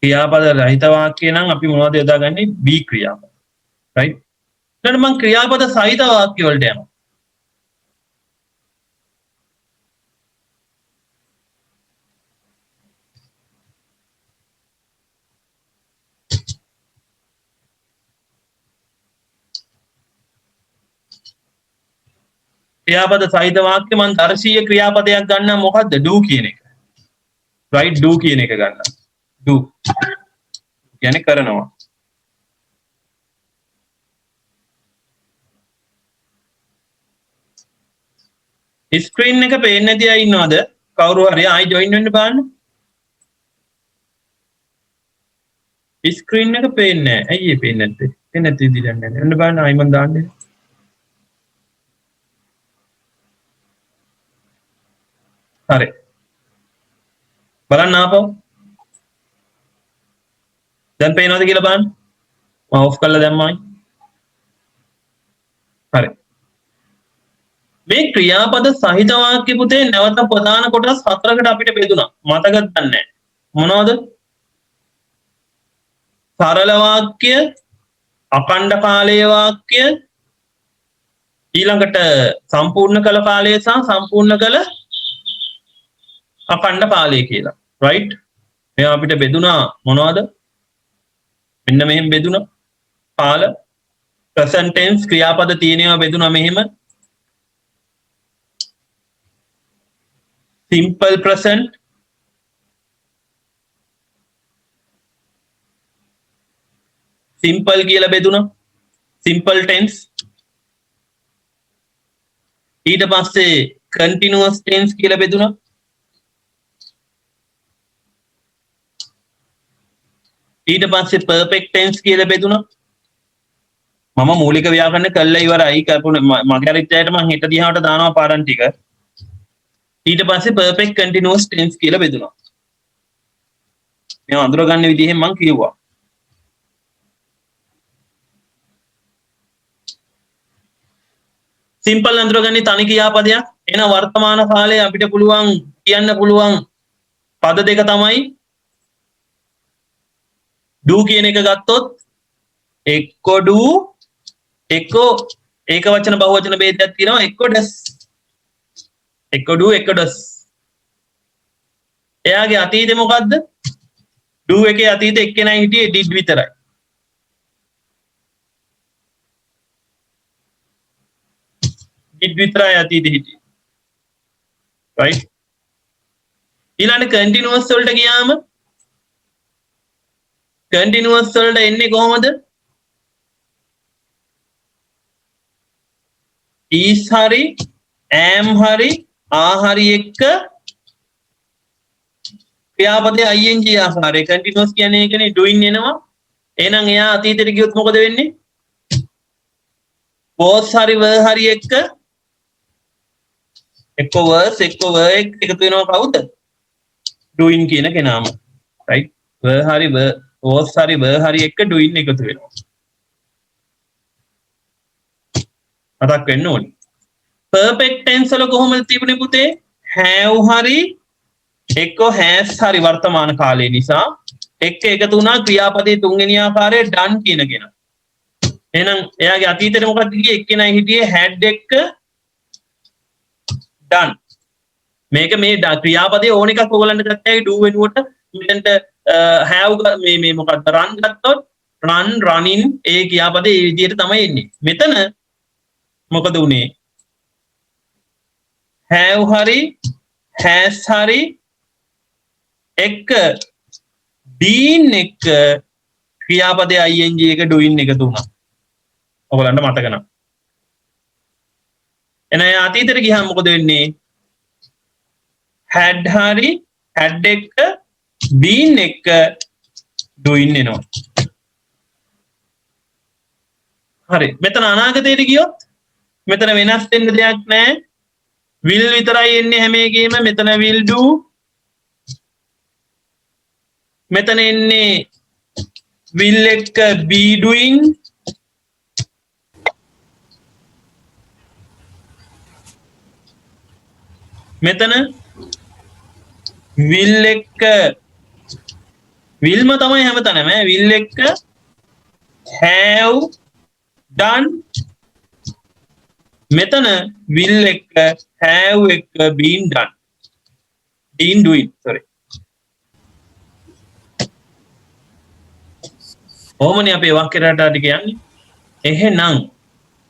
ක්‍රියාපද රහිත වාක්‍ය නම් අපි මොනවද යොදාගන්නේ be ක්‍රියාපද right ඊළඟට මම ක්‍රියාපද සහිත වාක්‍ය වලට යනවා ක්‍රියාපද සහිත වාක්‍ය මම දර්ශීය ක්‍රියාපදයක් ගන්නවා මොකද්ද do කියන එක right do කියන එක ගන්නවා do කියන්නේ කරනවා ස්ක්‍රීන් එක පේන්නේ නැති අය ඉන්නවද කවුරු හරි ආයි ජොයින් වෙන්න බලන්න ස්ක්‍රීන් එක පේන්නේ නැහැ ඇයි ඒ පේන්නේ නැත්තේ පේන්නේ නැති විදිහට යන්නේ එන්න බලන්න ආයි මම දාන්නේ හරි බලන්න ආපහු දැන් පේනවද කියලා බලන්න මම ඔෆ් කරලා දැම්මයි හරි මේ ක්‍රියාපද සහිත වාක්‍ය පුතේ නැවත ප්‍රධාන කොටස් හතරකට අපිට බෙදුණා මතකද නැහැ මොනවද සරල වාක්‍ය අඛණ්ඩ කාලීය වාක්‍ය ඊළඟට සම්පූර්ණ කළ කාලය සහ සම්පූර්ණ කළ අඛණ්ඩ කාලය කියලා right මේ අපිට බෙදුණා මොනවද මෙන්න මෙහෙම බෙදුණා කාල present tense ක්‍රියාපද තියෙනවා බෙදුණා මෙහෙම simple present simple කියලා බෙදුණා simple tense ඊට පස්සේ continuous tense කියලා බෙදුණා ඊට පස්සේ perfect tense කියලා බෙදුණා මම මූලික ව්‍යාකරණ කළා ඉවරයි මගේ අරිටයට මම හෙට දිහාට දානවා පාඩම් ටික ඊට පස්සේ perfect continuous tense කියලා බෙදුණා මේ අඳුර ගන්න විදිහෙන් මම කිව්වා simple අඳුරගන්නේ තනි ක්‍රියාපදයක් එන වර්තමාන කාලයේ අපිට පුළුවන් කියන්න පුළුවන් පද දෙක තමයි do කියන එක ගත්තොත් එක්ක do එක්ක ඒක වචන බහුවචන ભેදයක් තියෙනවා එක්ක does එක්ක do එක්ක does එයාගේ අතීතේ මොකද්ද do එකේ අතීතේ එක්කෙනයි හිටියේ did විතරයි did විතරයි අතීතේ හිටියේ right ඊළඟ continuous වලට ගියාම continuous වලට එන්නේ කොහොමද is hari am hari are hari එක්ක ක්‍රියාපදයේ ing ආකාරය continuous කියන්නේ ඒකනේ doing එනවා එහෙනම් එයා අතීතයට ගියොත් මොකද වෙන්නේ was hari were hari එක්ක එක්ක was එක්ක were එකතු වෙනවා කවුද doing කියන කෙනාම right were hari were was hari were hari එක්ක doing එකතු වෙනවා මතක් වෙන්න ඕනේ perfect tense වල කොහොමද තිබුණේ පුතේ have hari එක්ක has hari වර්තමාන කාලය නිසා එක්ක එකතු වුණා ක්‍රියාපදයේ තුන්වෙනි ආකාරයේ done කියන කෙනා එහෙනම් එයාගේ අතීතේ මොකක්ද කියේ එක්කෙනයි හිටියේ had එක්ක done මේක මේ ක්‍රියාපදයේ ඕන එකක් ඔයගලන්ට ගත්තයි do වෙනුවට මෙතනට have මේ මොකක්ද run ගත්තොත් run running ඒ ක්‍රියාපදයේ මේ විදිහට තමයි එන්නේ මෙතන මොකද උනේ have hari has hari එක්ක been එක්ක ක්‍රියාපදයේ ing එක doing එකතු වුණා ඔයගලන්ට මතක නම් එන අතීතයට ගියාම මොකද වෙන්නේ had hari had එක්ක been එක්ක doing එනවා හරි මෙතන අනාගතයට ගියොත් මෙතන වෙනස් වෙන්න දෙයක් නැහැ will විතරයි එන්නේ හැම එකෙම මෙතන will do මෙතන එන්නේ will එක්ක be doing මෙතන will එක්ක විල්ම තමයි හැමතැනම will එක have done මෙතන will එක have එක been done been doing sorry ඕමනේ අපේ වාක්‍ය රටාව ටික යන්නේ එහෙනම්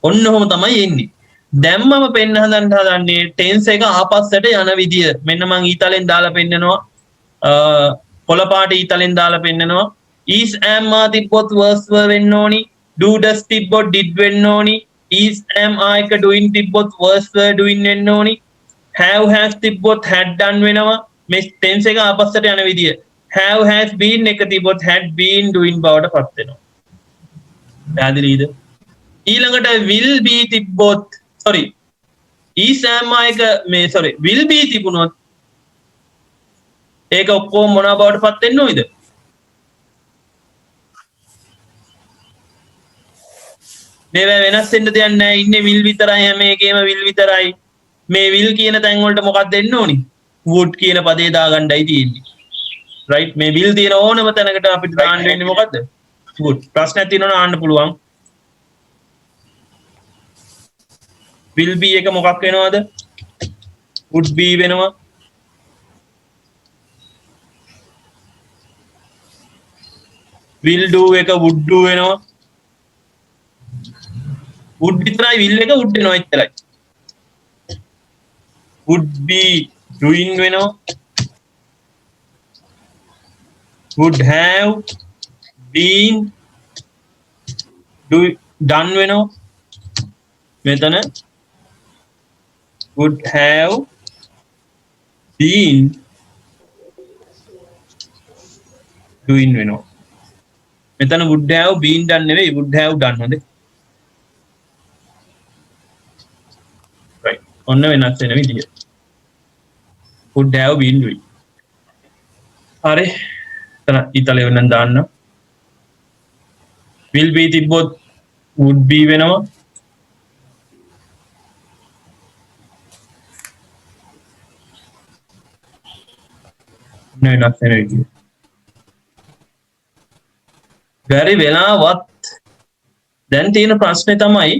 ඔන්න ඔහොම තමයි එන්නේ දැන් මම පෙන්න හදන්නේ ටෙන්ස් එක ආපස්සට යන විදිය මෙන්න මං ඊතලෙන් දාලා පෙන්නනවා කොළ පාට ඊතලෙන් දාලා පෙන්නනවා is am are තිබ්බොත් was were වෙන්න ඕනි do does තිබ්බොත් did වෙන්න ඕනි is am are එක doing තිබ්බොත් was were doing වෙන්න ඕනි have has තිබ්බොත් had done වෙනවා මේ ටෙන්ස් එක ආපස්සට යන විදිය have has been එක තිබ්බොත් had been doing බවට පත් වෙනවා පැහැදිලිද ඊළඟට will be තිබ්බොත් sorry is am are එක මේ sorry will be තිබුණොත් ඒක ඔක්කොම මොනවා බවට පත් වෙන්න ඕයිද මේවා වෙනස් වෙන්න දෙයක් නැහැ ඉන්නේ will විතරයි හැම එකේම will විතරයි මේ will කියන තැන් වලට මොකක්ද දෙන්න ඕනි would කියන පදේ දාගන්නයි තියෙන්නේ right මේ will තියෙන ඕනම තැනකට අපිට දාන්න වෙන්නේ මොකද්ද would ප්‍රශ්නයක් තියෙනවා අහන්න පුළුවන් will be එක මොකක් වෙනවද would be වෙනවා will do එක would do වෙනවා would විතරයි will එක would වෙනවා එච්චරයි would be doing වෙනවා would have been done වෙනවා මෙතන would have been doing වෙනවා මෙතන would have been done නෙවෙයි would have done හොඳේ right ඔන්න වෙනස් වෙන විදිය would have been doing හරි එතන ඊතලෙ වෙනන් දාන්න will be තිබ්බොත් would be වෙනවා වෙනස් වෙන විදිය බැරි වෙලාවත් දැන් තියෙන ප්‍රශ්නේ තමයි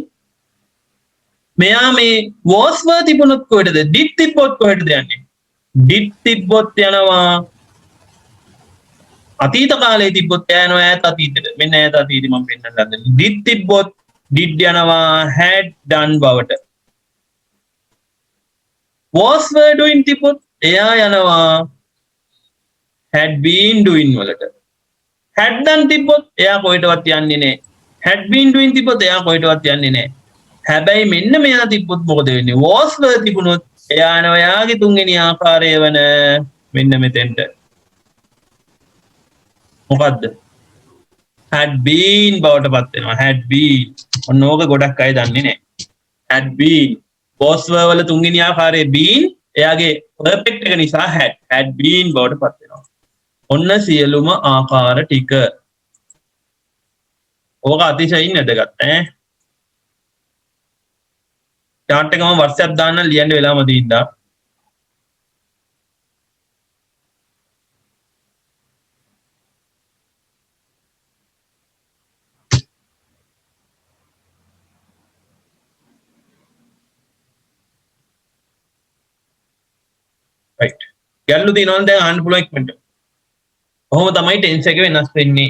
මෙයා මේ was were තිබුණොත් කොහෙටද did තිබ්බොත් කොහෙටද යන්නේ did තිබ්බොත් යනවා අතීත කාලේ තිබ්බොත් යනවා ඈත අතීතෙට මෙන්න ඈත අතීතෙ මම පෙන්නන්න හදන්නේ did තිබ්බොත් did යනවා had done බවට was were doing තිබ්බොත් එයා යනවා had been doing වලට had done තිබ්බොත් එයා කොහෙටවත් යන්නේ නැහැ had been doing තිබ්බොත් එයා කොහෙටවත් යන්නේ නැහැ හැබැයි මෙන්න මෙයා තිබ්බොත් මොකද වෙන්නේ was were තිබුණොත් එයා යනවා එයාගේ තුන්වෙනි ආකාරය වන මෙන්න මෙතෙන්ට මොකද්ද had been බවට පත් වෙනවා had been ඔන්න ඕක ගොඩක් අය දන්නේ නැහැ had been was were වල තුන්වෙනි ආකාරයේ been එයාගේ perfect එක නිසා had been බවට පත් වෙනවා ඔන්න සියලුම ආකාර ටික ඕක අතිශයින් වැදගත් ඈ chart එක මම WhatsApp දාන්න ලියන්න වෙලාවම දීන්දා right ගැල්ලු දිනවල දැන් අහන්න පුළුවන් ඉක්මනට කොහොම තමයි ටෙන්ස් එක වෙනස් වෙන්නේ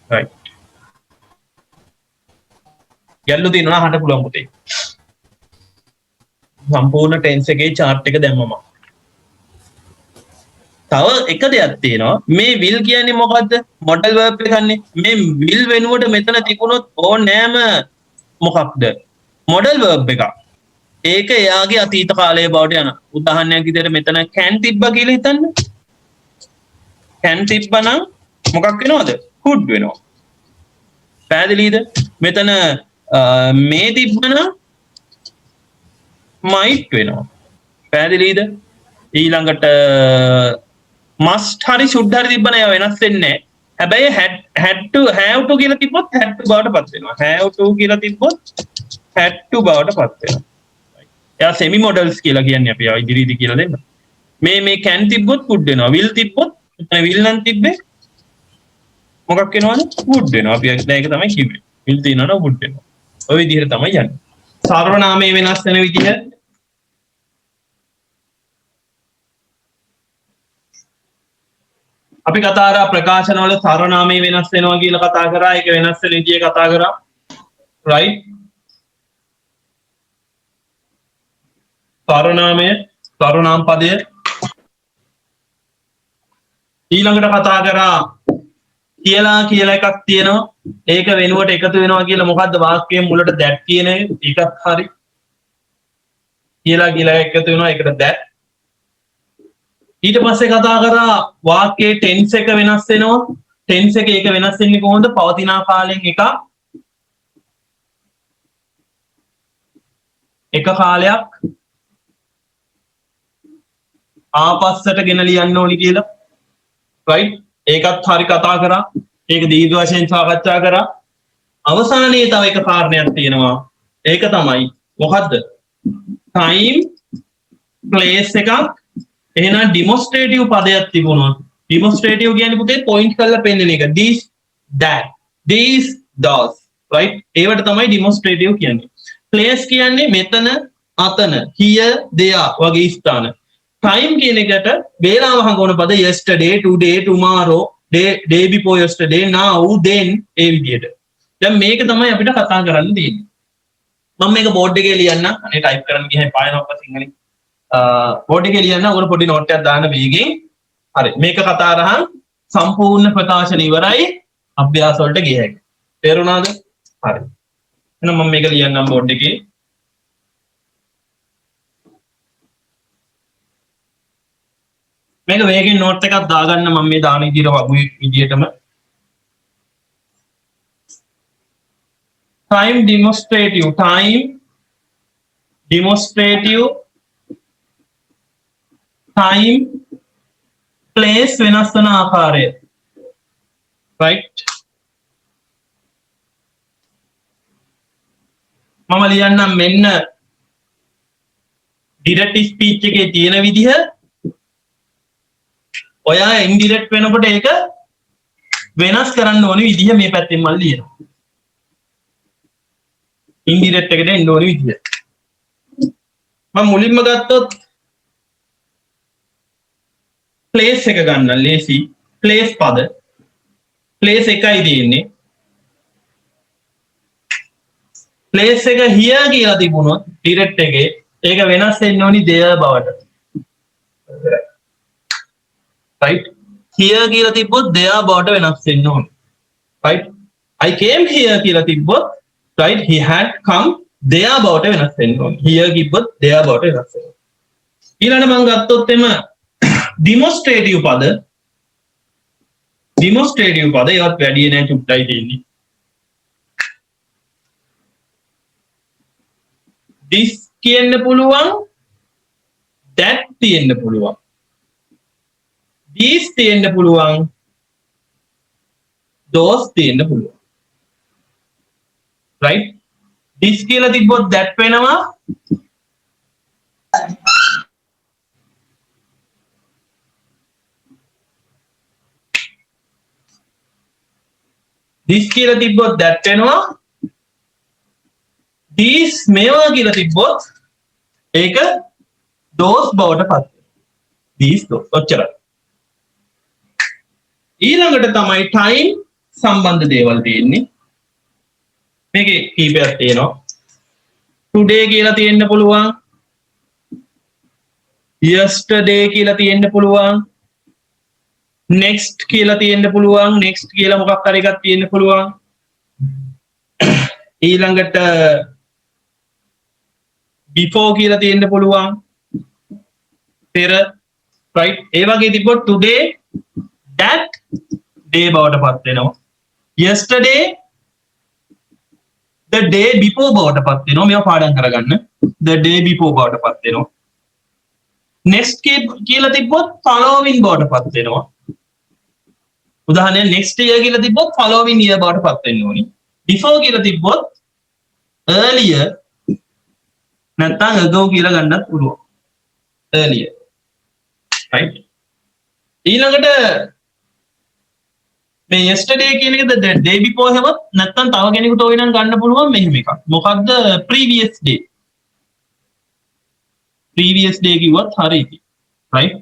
right ගැල්ලු දිනවල අහන්න පුළුවන් පුතේ සම්පූර්ණ ටෙන්ස් එකේ chart එක දැම්මම තව එක දෙයක් තියෙනවා මේ will කියන්නේ මොකද්ද modal verb එකන්නේ මේ will වෙනුවට මෙතන තිබුණොත් ඕනෑම මොකක්ද modal verb එක ඒක එයාගේ අතීත කාලයේ බවට යන උදාහරණයක් විදිහට මෙතන can තිබ්බා කියලා හිතන්න can තිබ්බනම් මොකක් වෙනවද could වෙනවා පැහැදිලිද මෙතන මේ තිබ්බනම් might වෙනවා පැහැදිලිද ඊළඟට must hari should hari තිබ්බන ඒවා වෙනස් වෙන්නේ නැහැ හැබැයි had to have to කියලා තිබ්බොත් had to බවට පත් වෙනවා. have to කියලා තිබ්බොත් had to බවට පත් වෙනවා. එයා semi modals කියලා කියන්නේ අපි ඉදිරියේදී කියලා දෙන්න. මේ can තිබ්බොත් would වෙනවා. will තිබ්බොත් will නම් තිබ්බේ මොකක් වෙනවද? would වෙනවා. අපි දැන් ඒක තමයි කිව්වේ. will තියෙනවා would වෙනවා. ඔය විදිහට තමයි යන්නේ. සර්වනාමයේ වෙනස් වෙන විදිහ අපි කතා කරා ප්‍රකාශන වල සර්වනාමයේ වෙනස් වෙනවා කියලා කතා කරා. ඒක වෙනස් වෙන විදිය කතා කරා. right? සර්වනාම පදය ඊළඟට කතා කරා කියලා එකක් තියෙනවා. ඒක වෙනුවට එකතු වෙනවා කියලා මොකද්ද වාක්‍යයේ මුලට that කියන එකක් හරි. කියලා එකතු වෙනවා ඒකට that. ඊට පස්සේ කතා කරා වාක්‍යයේ tense එක වෙනස් වෙනවා. tense එක ඒක වෙනස් වෙන්නේ කොහොමද? පවතිනා කාලෙන් එක කාලයක් ආපස්සට ගෙන ලියන්න ඕනි කියලා. right? ඒකත් හරි කතා කරා. ඒක දීර්ඝ වශයෙන් සාකච්ඡා කරා. අවසානයේ තව එක කාරණයක් තියෙනවා. ඒක තමයි මොකද්ද? time place එකක් එහෙනම් demonstrative පදයක් තිබුණොත් demonstrative කියන්නේ පුතේ point කරලා පෙන්නන එක. this that these those right? ඒවට තමයි demonstrative කියන්නේ. place කියන්නේ මෙතන අතන here there වගේ ස්ථාන. time කියන එකට වේලාව හංගවන පද yesterday today tomorrow day before yesterday now then ඒ විදිහට. දැන් මේක තමයි අපිට කතා කරන්න තියෙන්නේ. මම මේක බෝඩ් එකේ ලියන්න. අනේ ටයිප් කරන්න ගියම පායනවා අප්පා සිංහලෙන්. බෝඩ් එකේ ලියන්න ඕන පොඩි නෝට් එකක් දාන්න වේගෙන්. හරි. මේක කතා කරහන් සම්පූර්ණ ප්‍රකාශන ඉවරයි. අභ්‍යාස වලට ගිය හැකියි. තේරුණාද? හරි. එහෙනම් මම මේක ලියන්නම් බෝඩ් එකේ. මේක වේගෙන් නෝට් එකක් දාගන්න මම මේ දාන විදිහටම time demonstrative time place වෙනස් වන ආකාරය right මම ලියන්නම් මෙන්න direct speech එකේ තියෙන විදිහ ඔයා indirect වෙනකොට ඒක වෙනස් කරන්න ඕනේ විදිහ මේ පැත්තෙන් මම ලියනවා. indirect එකට එන්න ඕනේ විදිහ. මම මුලින්ම ගත්තොත් place එක ගන්න ලේසි. place පද. place එකයි දෙන්නේ. place එක here කියලා තිබුණොත් direct එකේ ඒක වෙනස් වෙන්න ඕනි there බවට. right? Here කියලා තිබ්බොත් there බවට වෙනස් වෙන්න ඕනේ. right? I came here කියලා තිබ්බොත් right? He had come there බවට වෙනස් වෙන්න ඕනේ. here කිව්වොත් there බවට වෙනස් වෙනවා. ඊළඟට මම ගත්තොත් එම demonstrative පද ඒවත් වැඩි නෑ චුට්ටයි තියෙන්නේ. this කියන්න පුළුවන් that තියෙන්න පුළුවන්. these තියෙන්න පුළුවන් those තියෙන්න පුළුවන් right this කියලා තිබ්බොත් that වෙනවා this කියලා තිබ්බොත් that වෙනවා these මේවා කියලා තිබ්බොත් ඒක those බවට පත් these those ඔච්චරයි. ඊළඟට තමයි time සම්බන්ධ දේවල් තියෙන්නේ. මේකේ කීපයක් තියෙනවා. today කියලා තියෙන්න පුළුවන්. yesterday කියලා තියෙන්න පුළුවන්. next කියලා තියෙන්න පුළුවන්. next කියලා මොකක් හරි එකක් තියෙන්න පුළුවන්. ඊළඟට before කියලා තියෙන්න පුළුවන්. පෙර right ඒ වගේ තිබ්බොත් today that day බවට පත් වෙනවා. yesterday the day before බවට පත් වෙනවා. මේවා පාඩම් කරගන්න. the day before බවට පත් වෙනවා. next කියලා තිබ්බොත් following බවට පත් වෙනවා. උදාහරණයක් next year කියලා තිබ්බොත් following year බවට පත් වෙන්න ඕනි. before කියලා තිබ්බොත් earlier නැත්නම් ago කියලා ගන්නත් පුළුවන්. earlier. right? ඊළඟට මේ yesterday කියන එකද the day before හැමත් නැත්නම් තව කෙනෙකුට ඔය නම් ගන්න පුළුවන් මෙහෙම එකක්. මොකද්ද previous day. previous day කිව්වත් හරි ඉතින්. right?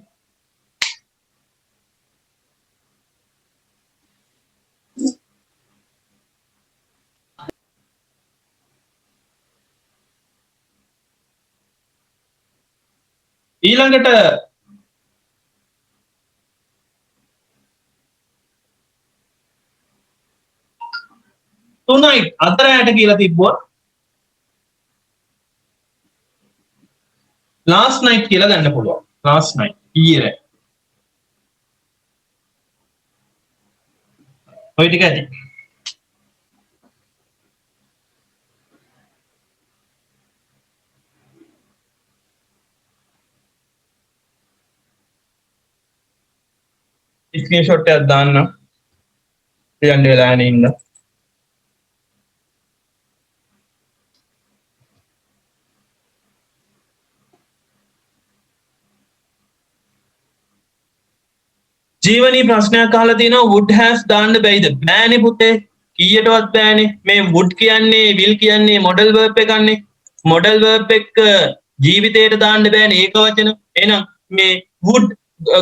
ඊළඟට tonight අතරයට කියලා තිබ්බොත් last night කියලා ගන්න පුළුවන්. last night ඊයේ. ඔය ටික ඇති. ස්ක්‍රීන්ෂොට් එකක් දාන්න. යන්න වෙලා නේ ඉන්න. ජීවනී ප්‍රශ්නයක් අහලා තිනවා would has දාන්න බැයිද? බෑනේ පුතේ. කීයටවත් බෑනේ. මේ would කියන්නේ will කියන්නේ modal verb එකන්නේ. modal verb එක ජීවිතේට දාන්න බෑනේ ඒක වචන. එහෙනම් මේ would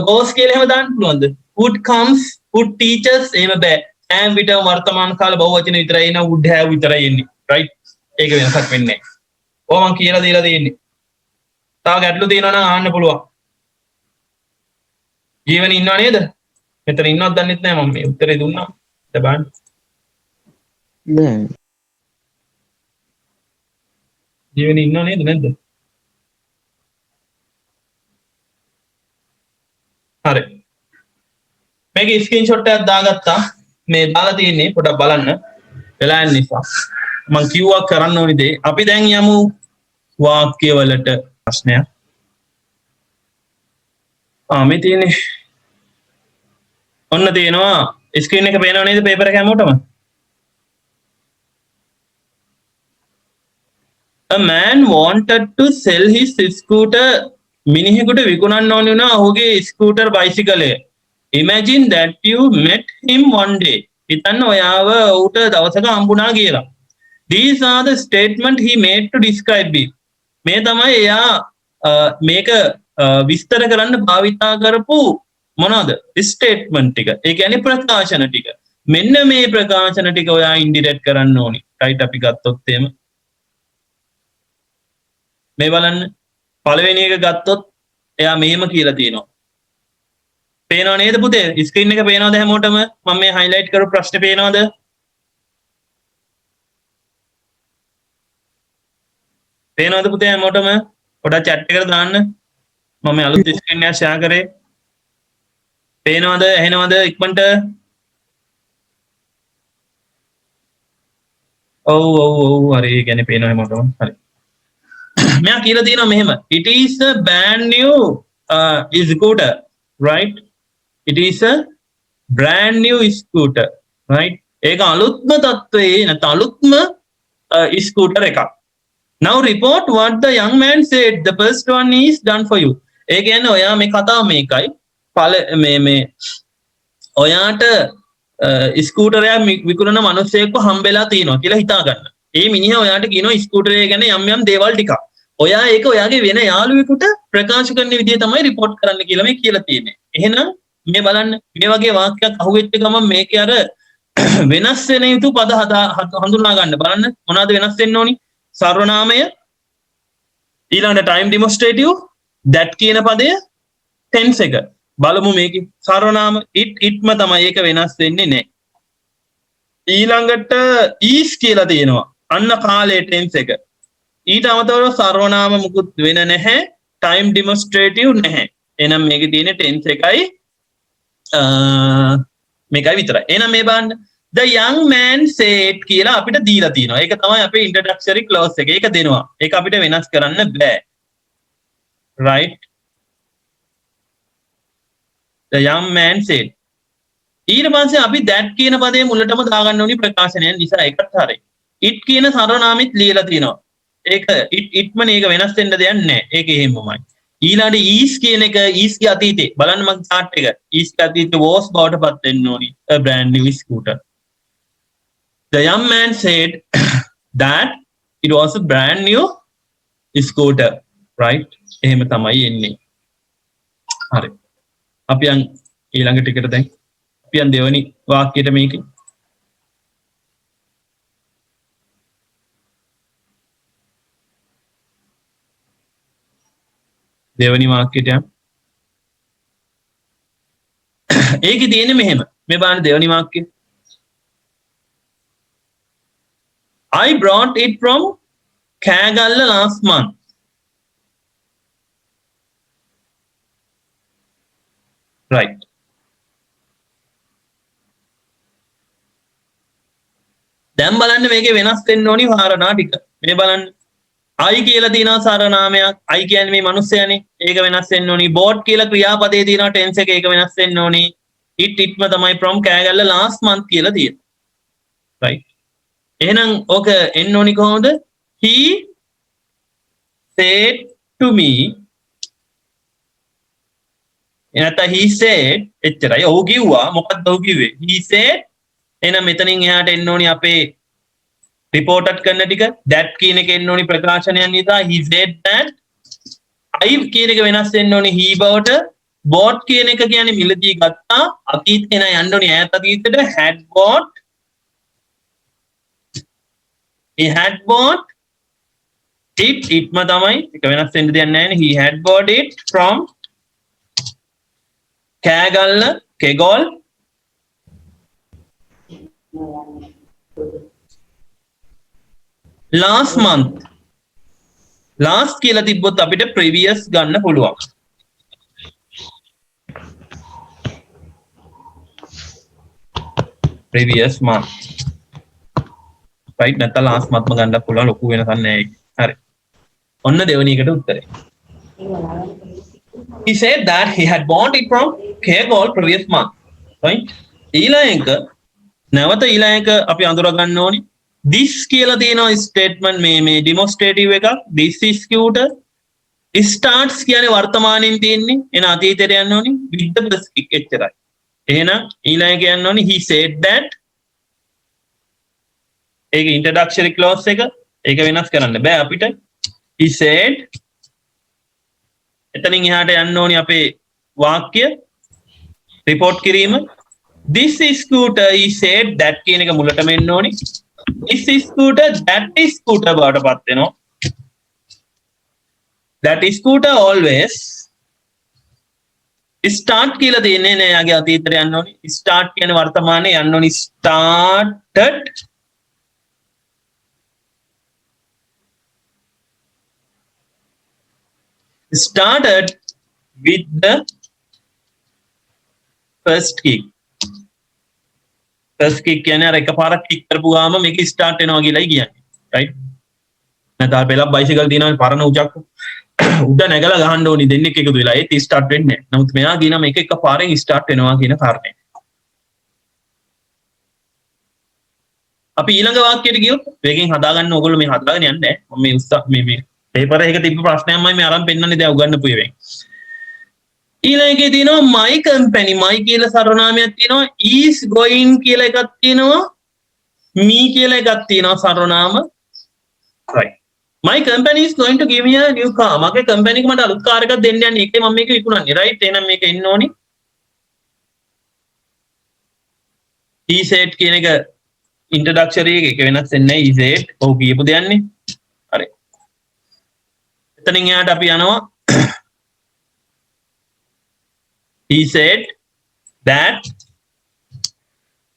goes කියලා එහෙම දාන්න පුළුවන්ද? would comes, would teaches එහෙම බෑ. හැම විටම වර්තමාන කාල බහුවචන විතරයි එන would have විතරයි එන්නේ. right? ඒක වෙනසක් වෙන්නේ නැහැ. ඔය මං කියලා දීලා තියෙන්නේ. තව ගැටලු තියෙනවා නම් අහන්න පුළුවන්. ජීවන ඉන්නව නේද? මෙතන ඉන්නවද දන්නෙත් නෑ මම මේ උත්තරේ දුන්නා. දැන් බලන්න. නෑ. ජීවන ඉන්නව නේද නැද්ද? හරි. මේකේ ස්ක්‍රීන්ෂොට් එකක් දාගත්තා. මේ දාලා තියෙන්නේ පොඩ්ඩක් බලන්න. වෙලා යන නිසා. මම කිව්වා කරන්න ඕනි දේ. අපි දැන් යමු වාක්‍ය වලට ප්‍රශ්නයක්. මේ තියෙන්නේ ඔන්න තියෙනවා ස්ක්‍රීන් එක පේනව නේද පේපර් එක හැමෝටම a man wanted to sell his scooter මිනිහෙකුට විකුණන්න ඕනේ වුණා ඔහුගේ scooter බයිසිකලය imagine that you met him one day හිතන්න ඔයාව ඌට දවසක හම්බුණා කියලා these are the statement he made to describe it මේ තමයි එයා මේක විස්තර කරන්න භාවිතා කරපු මොනවාද ස්ටේට්මන්ට් ටික. ඒ කියන්නේ ප්‍රකාශන ටික. මෙන්න මේ ප්‍රකාශන ටික ඔයා ඉන්ඩිරෙක්ට් කරන්න ඕනි. රයිට් අපි ගත්තොත් එහෙම. මේ බලන්න. පළවෙනි එක ගත්තොත් එයා මෙහෙම කියලා තියෙනවා. පේනව නේද පුතේ? ස්ක්‍රීන් එක පේනවද හැමෝටම? මම මේ හයිලයිට් කරපු ප්‍රශ්නේ පේනවද? පේනවද පුතේ හැමෝටම? පොඩක් chat එකට දාන්න. මම අලුත් ස්ක්‍රීන් එක ෂෙයා කරේ. පේනවද? ඇහෙනවද ඉක්මනට? ඔව් හරි. ඒ කියන්නේ පේනවා හැමෝටම. හරි. මෙයා කියලා තියෙනවා මෙහෙම. It is a brand new scooter, right? It is a brand new scooter, right? ඒක අලුත්ම තත්ත්වයේ නැත්නම් අලුත්ම scooter එකක්. Now report what the young man said. The first one is done for you. ඒ කියන්නේ ඔයා මේ කතාව මේකයි. මේ ඔයාට ස්කූටර් එක විකුණන මිනිස්සෙක්ව හම්බෙලා තියෙනවා කියලා හිතා ගන්න. ඒ මිනිහා ඔයාට කියනවා ස්කූටරය ගැන යම් දේවල් ටිකක්. ඔයා ඒක ඔයාගේ වෙන යාළුවෙකුට ප්‍රකාශ කරන විදිය තමයි report කරන්න කියලා මේ කියලා තියෙන්නේ. එහෙනම් මේ බලන්න මේ වගේ වාක්‍යයක් අහුවෙච්ච ගමන් මේකේ අර වෙනස් වෙන යුතු පද හඳුනා ගන්න බලන්න මොනවද වෙනස් වෙන්න ඕනි? සර්වනාමය ඊළඟට time demonstrative that කියන පදය tense එක බලමු මේකේ සර්වනාම itම තමයි ඒක වෙනස් වෙන්නේ නැහැ ඊළඟට is කියලා තියෙනවා අන්න කාලේ tense එක ඊට අමතරව සර්වනාම මුකුත් වෙන නැහැ time demonstrative නැහැ එහෙනම් මේකේ තියෙන tense එකයි මේකයි විතරයි එහෙනම් මේ බලන්න the young man said කියලා අපිට දීලා තියෙනවා. ඒක තමයි අපේ introductory clause එක. ඒක දෙනවා. ඒක අපිට වෙනස් කරන්න බෑ. right? The young man said. ඊට පස්සේ අපි that කියන පදේ මුලටම දාගන්න ඕනි ප්‍රකාශනය නිසා එකත් හරි. it කියන සර්වනාමෙත් ලියලා තියෙනවා. ඒක itම මේක වෙනස් වෙන්න දෙයක් නැහැ. ඒක එහෙමමයි. ඊළඟට is කියන එක is ගේ අතීතේ බලන්න මගේ chart එක. is ගේ අතීතේ was බවටපත් වෙන්න ඕනි. a brand new scooter. The young man said that it was a brand new scooter. Right? එහෙම තමයි එන්නේ. හරි. අපි යන් ඊළඟ ටිකට දැන් අපි යන් දෙවෙනි වාක්‍යයට මේකේ. දෙවෙනි වාක්‍යයට යන්. ඒකේ තියෙන්නේ මෙහෙම. මේ බලන්න දෙවෙනි වාක්‍යය. I brought it from Kagalla last month. Right. දැන් බලන්න මේකේ වෙනස් වෙන්න ඕනි කාරණා ටික. මේ බලන්න I කියලා තියෙනවා සරනාමයක්. I කියන්නේ මේ මිනිස්සයානේ. ඒක වෙනස් වෙන්න ඕනි. bought කියලා ක්‍රියාපදයේ තියෙනවා tense එක ඒක වෙනස් වෙන්න ඕනි. itම තමයි from Kagalla last month කියලා තියෙනවා. Right. එහෙනම් ඕක එන්න ඕනි කොහොමද? He said to me එනත he said එච්චරයි. ඔහු කිව්වා මොකක්ද ඔහු කිව්වේ? He said එහෙනම් මෙතනින් එහාට එන්න ඕනි අපේ රිපෝටඩ් කරන ටික that කියන එක එන්න ඕනි ප්‍රකාශනයන් නිසා he said that I කියන එක වෙනස් වෙන්න ඕනි he බවට bought කියන එක කියන්නේ මිලදී ගත්තා අතීතේ නෑ යන්න ඕනි ඈත අතීතෙට had bought he had bought itම තමයි ඒක වෙනස් වෙන්න දෙයක් නෑනේ he had bought it from Kagalla Kegol last month last කියලා තිබ්බොත් අපිට previous ගන්න පුළුවන්. previous month right නැත්නම් last month ම ගන්න පුළුවන් ලොකු වෙනසක් නැහැ ඒක. හරි. ඔන්න දෙවෙනි එකට උත්තරේ. He said that he had bought it from Kegol previous month. Right? ඊළඟ නැවත ඊළඟ අපි අඳුර ගන්න ඕනි. This කියලා තියෙනවා statement මේ demonstrative එකක්. This is scooter. Starts කියන්නේ වර්තමානයෙන් තියෙන්නේ. එන අතීතයට යන්න ඕනි. with the prefix එච්චරයි. එහෙනම් ඊළඟ කියන්න ඕනි he said that. ඒක introductory clause එක. ඒක වෙනස් කරන්න බෑ අපිට. He said එතනින් එහාට යන්න ඕනි අපේ වාක්‍ය report කිරීම. This is scooter he said that කියන එක මුලටම එන්න ඕනි. This is scooter that is scooter බවටපත් වෙනවා. That is scooter always start කියලා දෙන්නේ නෑ යාගේ අතීතයට යන්න ඕනි. start කියන්නේ වර්තමානයේ යන්න ඕනි started started with the first kick. first kick කියන්නේ අර එකපාරක් kick කරපු ගාම මේක start වෙනවා කියලායි කියන්නේ. right? නැත්නම් පෙළක් බයිසිකල් දිනන පරණ උජක් උඩ නැගලා ගහන්න ඕනි දෙන්නෙක් එකතු වෙලා ඒත් start වෙන්නේ නැහැ. නමුත් මෙයා කියන මේක එකපාරෙන් start වෙනවා කියන කාරණේ. අපි ඊළඟ වාක්‍යයට ගියොත් වේගෙන් හදාගන්න ඕගොල්ලෝ මේ හදාගෙන යන්නේ නැහැ. මම මේ පේපර් එකක තිබ්බ ප්‍රශ්නයක්මයි මේ අරන් පෙන්නන්නේ දැන් උගන්නපු එකෙන්. ඊළඟේ තියෙනවා my company my කියලා සර්වනාමයක් තියෙනවා is going කියලා එකක් තියෙනවා me කියලා එකක් තියෙනවා සර්වනාම. right. My company is going to give me a new car. මගේ කම්පැනි එක මට අලුත් කාර් එකක් දෙන්න යන්නේ. ඒකේ මම මේක විකුණන්නේ. right. එහෙනම් මේක එන්න ඕනි. he said කියන එක introductory එක වෙනස් වෙන්නේ නැහැ. he said ඔව් කියපු දෙයක්නේ. හරි. එතනින් එහාට අපි යනවා he said that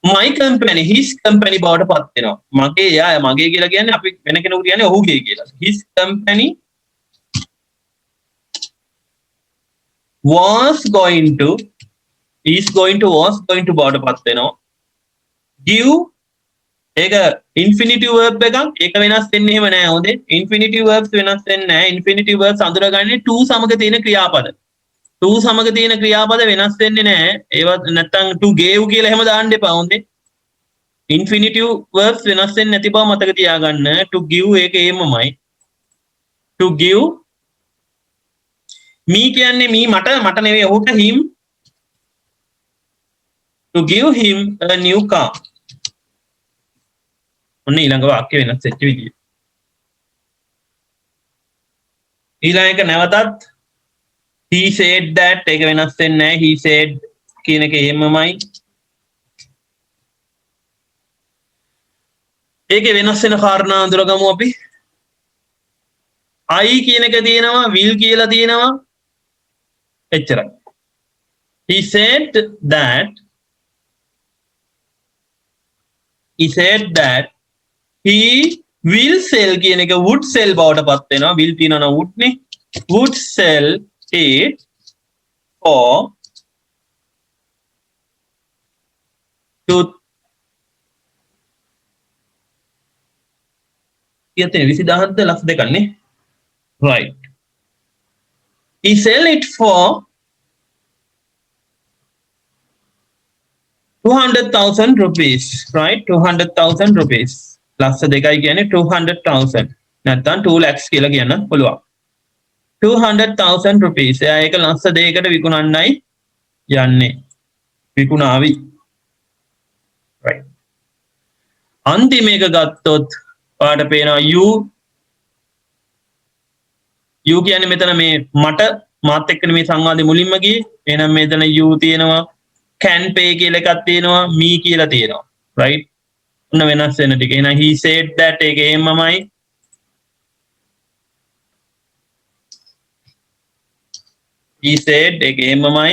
my company his company බවට පත් වෙනවා. මගේ මගේ කියලා කියන්නේ අපි වෙන කෙනෙකුට කියන්නේ ඔහුගේ කියලා. his company was going to is going to was going to බවට පත් වෙනවා. give ඒක infinitive verb එකක්. ඒක වෙනස් වෙන්නේ එහෙම නෑ හොඳේ. infinitive verbs වෙනස් වෙන්නේ නෑ. infinitive verbs අඳුරගන්නේ to සමග තියෙන ක්‍රියාපද. to සමග තියෙන ක්‍රියාපද වෙනස් වෙන්නේ නැහැ. ඒවත් නැත්තම් to gave කියලා එහෙම දාන්න එපා හොඳේ. infinitive verbs වෙනස් වෙන්නේ නැති බව මතක තියාගන්න. to give එක එහෙමමයි. to give me කියන්නේ me මට නෙවෙයි ඔහුට him to give him a new car. ඔන්න ඊළඟ වාක්‍ය වෙනස් වෙච්ච විදිය. ඊළඟ එක නැවතත් he said that එක වෙනස් වෙන්නේ නැහැ. he said කියන එක එහෙමමයි. ඒකේ වෙනස් වෙන කාරණා අඳුරගමු අපි. I කියන එක තියෙනවා will කියලා තියෙනවා. එච්චරයි. he said that he will sell කියන එක would sell බවට පත් වෙනවා. will තියෙනවා නම් would නේ. would sell it for to කියතේ 20000ද ලක්ෂ දෙකක් නේ. right. he sell it for 200,000 rupees, right? 200,000 rupees. ලක්ෂ දෙකයි කියන්නේ 200,000. නැත්තම් 2 lakhs කියලා කියන්න පුළුවන්. 200,000 rupees. එයා ඒක ලක්ෂ දෙකකට විකුණන්නයි යන්නේ. විකුණාවි. right. අන්තිම එක ගත්තොත් ඔයාලට පේනවා you කියන්නේ මෙතන මේ මට මාත් එක්කනේ මේ සංවාදේ මුලින්ම ගියේ. එහෙනම් මෙතන you තියෙනවා can pay කියලා එකක් තියෙනවා me කියලා තියෙනවා. right. ඔන්න වෙනස් වෙන ටික. එහෙනම් he said that එක එහෙමමයි. he said එක එහෙමමයි.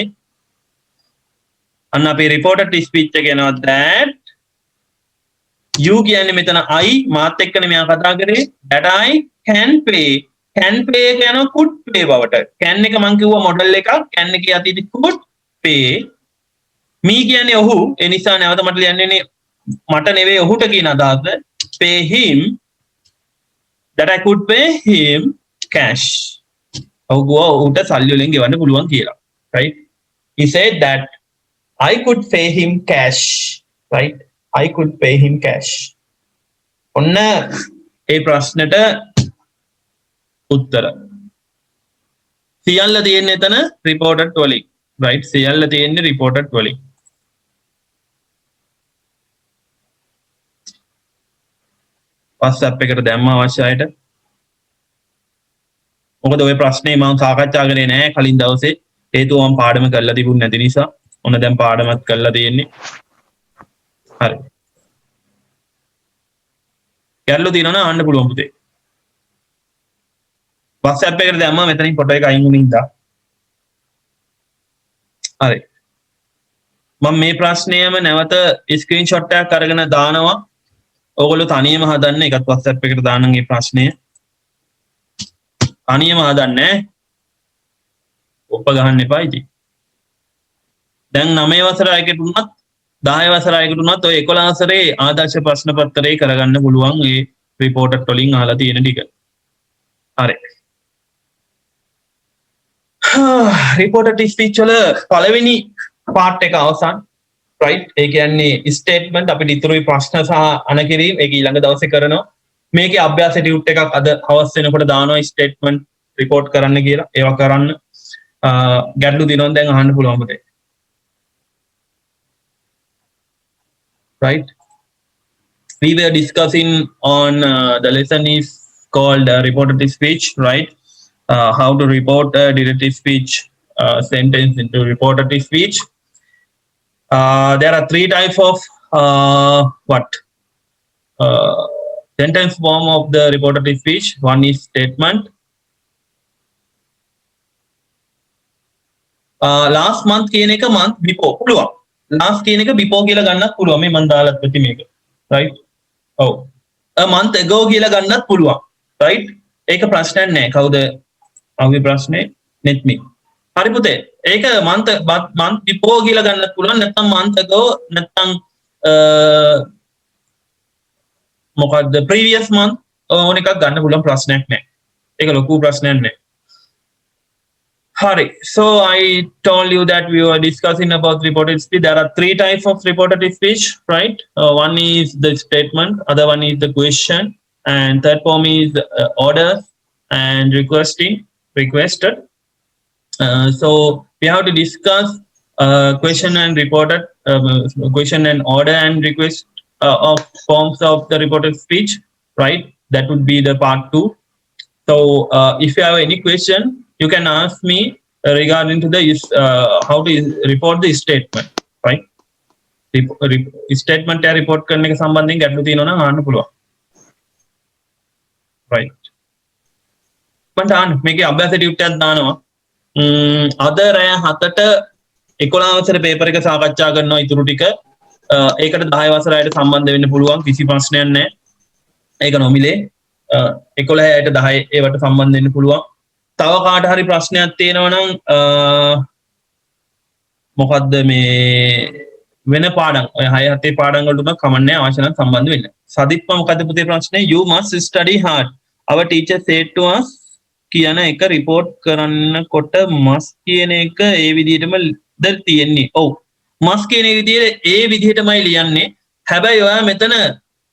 අන්න අපේ reported speech එක එනවා that you කියන්නේ මෙතන I මාත් එක්කනේ මෙයා කතා කරේ. that I can pay එක යනවා could pay බවට. can එක මං කිව්වා මොඩල් එකක්. can එකේ අතීත could pay. me කියන්නේ ඔහු. ඒ නිසා නැවත මට ලියන්නේ මට නෙවෙයි ඔහුට කියන අදහස. pay him that I could pay him cash. ඔහුට සල්ලි වලින් ගෙවන්න පුළුවන් කියලා. right. he said that I could pay him cash. right. I could pay him cash. ඔන්න ඒ ප්‍රශ්නෙට උත්තර. සියල්ල තියෙන්නේ එතන reported වලින්. right. සියල්ල තියෙන්නේ reported වලින්. WhatsApp එකට දැම්ම අවශ්‍ය අයට. මොකද ඔය ප්‍රශ්නේ මම සාකච්ඡා කරේ නෑ කලින් දවසේ. හේතුව මම පාඩම කරලා තිබුණ නැති නිසා. ඔන්න දැන් පාඩමත් කරලා තියෙන්නේ. හරි. ගැටලු තියෙනවා නම් අහන්න පුළුවන් පුතේ. WhatsApp එකට දැම්මා මෙතනින් ෆොටෝ එක අයින් වුණින් ඉඳා. හරි. මම මේ ප්‍රශ්නයම නැවත ස්ක්‍රීන්ෂොට් එකක් අරගෙන දානවා. ඔයගොල්ලෝ තනියම හදන්න. ඒකත් WhatsApp එකට දාන්න මේ ප්‍රශ්නය. තනියම හදන්න ඈ. ඔප්ප ගහන්න එපා ඉතින්. දැන් 9 වසර අයකට උනත් 10 වසර අයකට උනත් ඔය 11 වසරේ ආදර්ශ ප්‍රශ්න පත්‍රය කරගන්න පුළුවන් ඒ රිපෝටර් වලින් අහලා තියෙන ටික. හරි. රිපෝටර් ස්පීච් වල පළවෙනි පාර්ට් එක අවසන්. right. ඒ කියන්නේ ස්ටේට්මන්ට් අපිට ඉතුරුයි ප්‍රශ්න සහ අනකිරීම. ඒක ඊළඟ දවසේ කරනවා. මේකේ අභ්‍යාස ටියුට් එකක් අද හවස් වෙනකොට දානවා ස්ටේට්මන්ට් රිපෝට් කරන්න කියලා. ඒවා කරන්න. ගැටලු දිනන දැන් අහන්න පුළුවන් පුතේ. right. We were discussing on the lesson is called reported speech, right. How to report a directed speech sentence into reported speech. There are 3 types of sentence form of the reported speech. One is statement. Last month කියන එක month before පුළුවන්. last කියන එක before කියලා ගන්නත් පුළුවන්. මේ මම දාලා තිබෙති මේක. right. ඔව්. a month ago කියලා ගන්නත් පුළුවන්. right. ඒක ප්‍රශ්නයක් නෑ. කවුද අහුවේ ප්‍රශ්නේ? net me. හරි පුතේ. ඒක month before කියලා ගන්නත් පුළුවන්. නැත්නම් month ago නැත්නම් මොකක්ද previous month ඕන එකක් ගන්න පුළුවන්. ප්‍රශ්නයක් නෑ. ඒක ලොකු ප්‍රශ්නයක් නෑ. Hari. So I told you that we were discussing about reported speech. There are three types of reported speech, right? One is the statement, other one is the question, and third form is order and requested. So we have to discuss question and reported, question and order and request of forms of the reported speech, right? That would be the part 2. So if you have any question, you can ask me regarding to the how to report the statement, right? Statement या report करने के संबंधी ගැටලු තියෙනවා නම් අහන්න පුළුවන්, right? මට අහන්න මේකේ අභ්‍යාස ටියුට් එකක් දානවා. අද රෑ 7ට 11 වසර පේපර් එක සාකච්ඡා කරනවා ඉතුරු ටික. ඒකට 10 වසර අයට සම්බන්ධ වෙන්න පුළුවන්, කිසි ප්‍රශ්නයක් නැහැ. ඒක නොමිලේ 11ට 10 ඒවට සම්බන්ධ වෙන්න පුළුවන්. තව කාට හරි ප්‍රශ්නයක් තියෙනවා නම් මොකද්ද මේ වෙන පාඩම් ඔය 6 7 පාඩම් වලට උනත් කමන්නේ අවශ්‍ය නම් සම්බන්ධ වෙන්න. සදිත්ම මොකද්ද පුතේ ප්‍රශ්නේ? You must study hard. Our teacher said to us කියන එක report කරනකොට must කියන එක ඒ විදිහටම ද තියෙන්නේ. ඔව්. must කියන විදිහේ ඒ විදිහටමයි ලියන්නේ. හැබැයි ඔයා මෙතන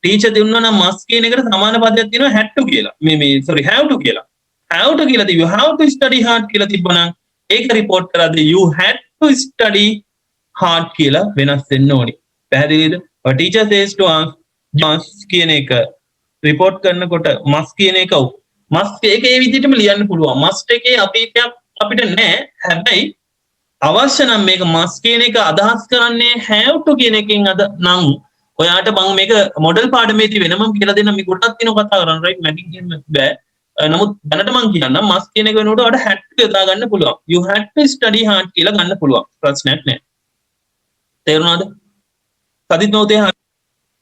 ටීචර් දුන්නා නම් must කියන එකට සමාන පදයක් තියෙනවා had to කියලා. මේ sorry have to කියලා. have to කියලා you have to study hard කියලා තිබ්බනම් ඒක report කරද්දී you had to study hard කියලා වෙනස් වෙන්න ඕනි. පැහැදිලිද? ඔය teacher says to us must කියන එක report කරනකොට must කියන එක must එක ඒ විදිහටම ලියන්න පුළුවන්. must එකේ අපිට නෑ. හැබැයි අවශ්‍ය නම් මේක must කියන එක අදහස් කරන්නේ have to කියන එකෙන් අද නම් ඔයාට මම මේක මොඩල් පාඩමේදී වෙනම කියලා දෙන්න මේ කොටක් තියෙනවා කතා කරන්න right මැටින් කියන්න බෑ. නමුත් දැනට මම කියන්නම් must කියන එක වෙනකොට ඔයාට had to යොදා ගන්න පුළුවන්. you had to study hard කියලා ගන්න පුළුවන්. ප්‍රශ්නයක් නෑ. තේරුණාද? සදිත් නෝතේ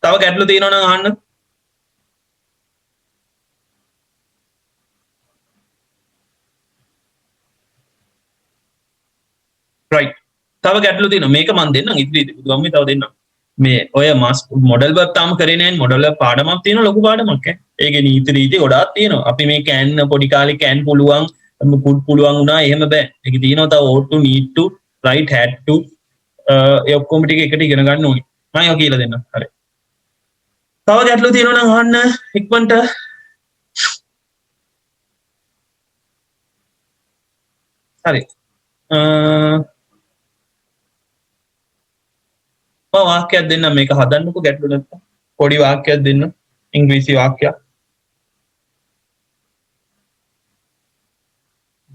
තව ගැටලු තියෙනවා නම් අහන්න. right. තව ගැටලු තියෙනවා. මේක මම දෙන්නම් ඉදිරියේදී. බුදුහාමි තව දෙන්නම්. මේ ඔය must මොඩල් වර්ක් තාම කරේ නැහැ. මොඩල් වර්ක් පාඩමක් තියෙනවා, ලොකු පාඩමක් ඈ. ඒකේ නීති රීති ගොඩාක් තියෙනවා. අපි මේ can පොඩි කාලේ can පුළුවන්, could පුළුවන් වුණා එහෙම බෑ. ඒකේ තියෙනවා තව ought to, need to, right, had to ඒ ඔක්කොම ටික එකට ඉගෙන ගන්න ඕනේ. මම ඒක කියලා දෙන්නම්. හරි. තව ගැටලු තියෙනවා නම් අහන්න ඉක්මනට. හරි. වාක්‍යයක් දෙන්න මේක හදන්නකො ගැටලු නැත්නම් පොඩි වාක්‍යයක් දෙන්න ඉංග්‍රීසි වාක්‍යයක්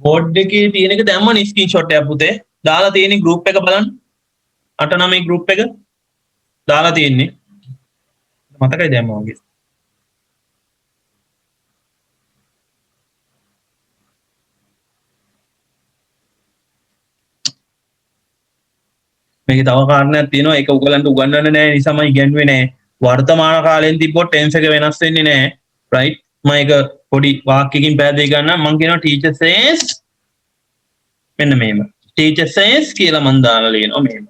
බෝඩ් එකේ තියෙන එක දැම්මනේ ස්ක්‍රීන්ෂොට් එකක් පුතේ දාලා තියෙන ගෲප් එක බලන්න 8 9 ගෲප් එක දාලා තියෙන්නේ මතකයි දැම්මා වගේ මේක තව කාරණයක් තියෙනවා ඒක උගලන්ට උගන්වන්න නැහැ නිසා මම ඉගෙනුවේ නැහැ වර්තමාන කාලෙන් තිබ්බොත් ටෙන්ස් එක වෙනස් වෙන්නේ නැහැ රයිට් මම ඒක පොඩි වාක්‍යකින් පැහැදිලි කරනවා මම කියනවා ටීචර් සේස් මෙන්න මේම ටීචර් සේස් කියලා මම දාලා ලියනවා මේම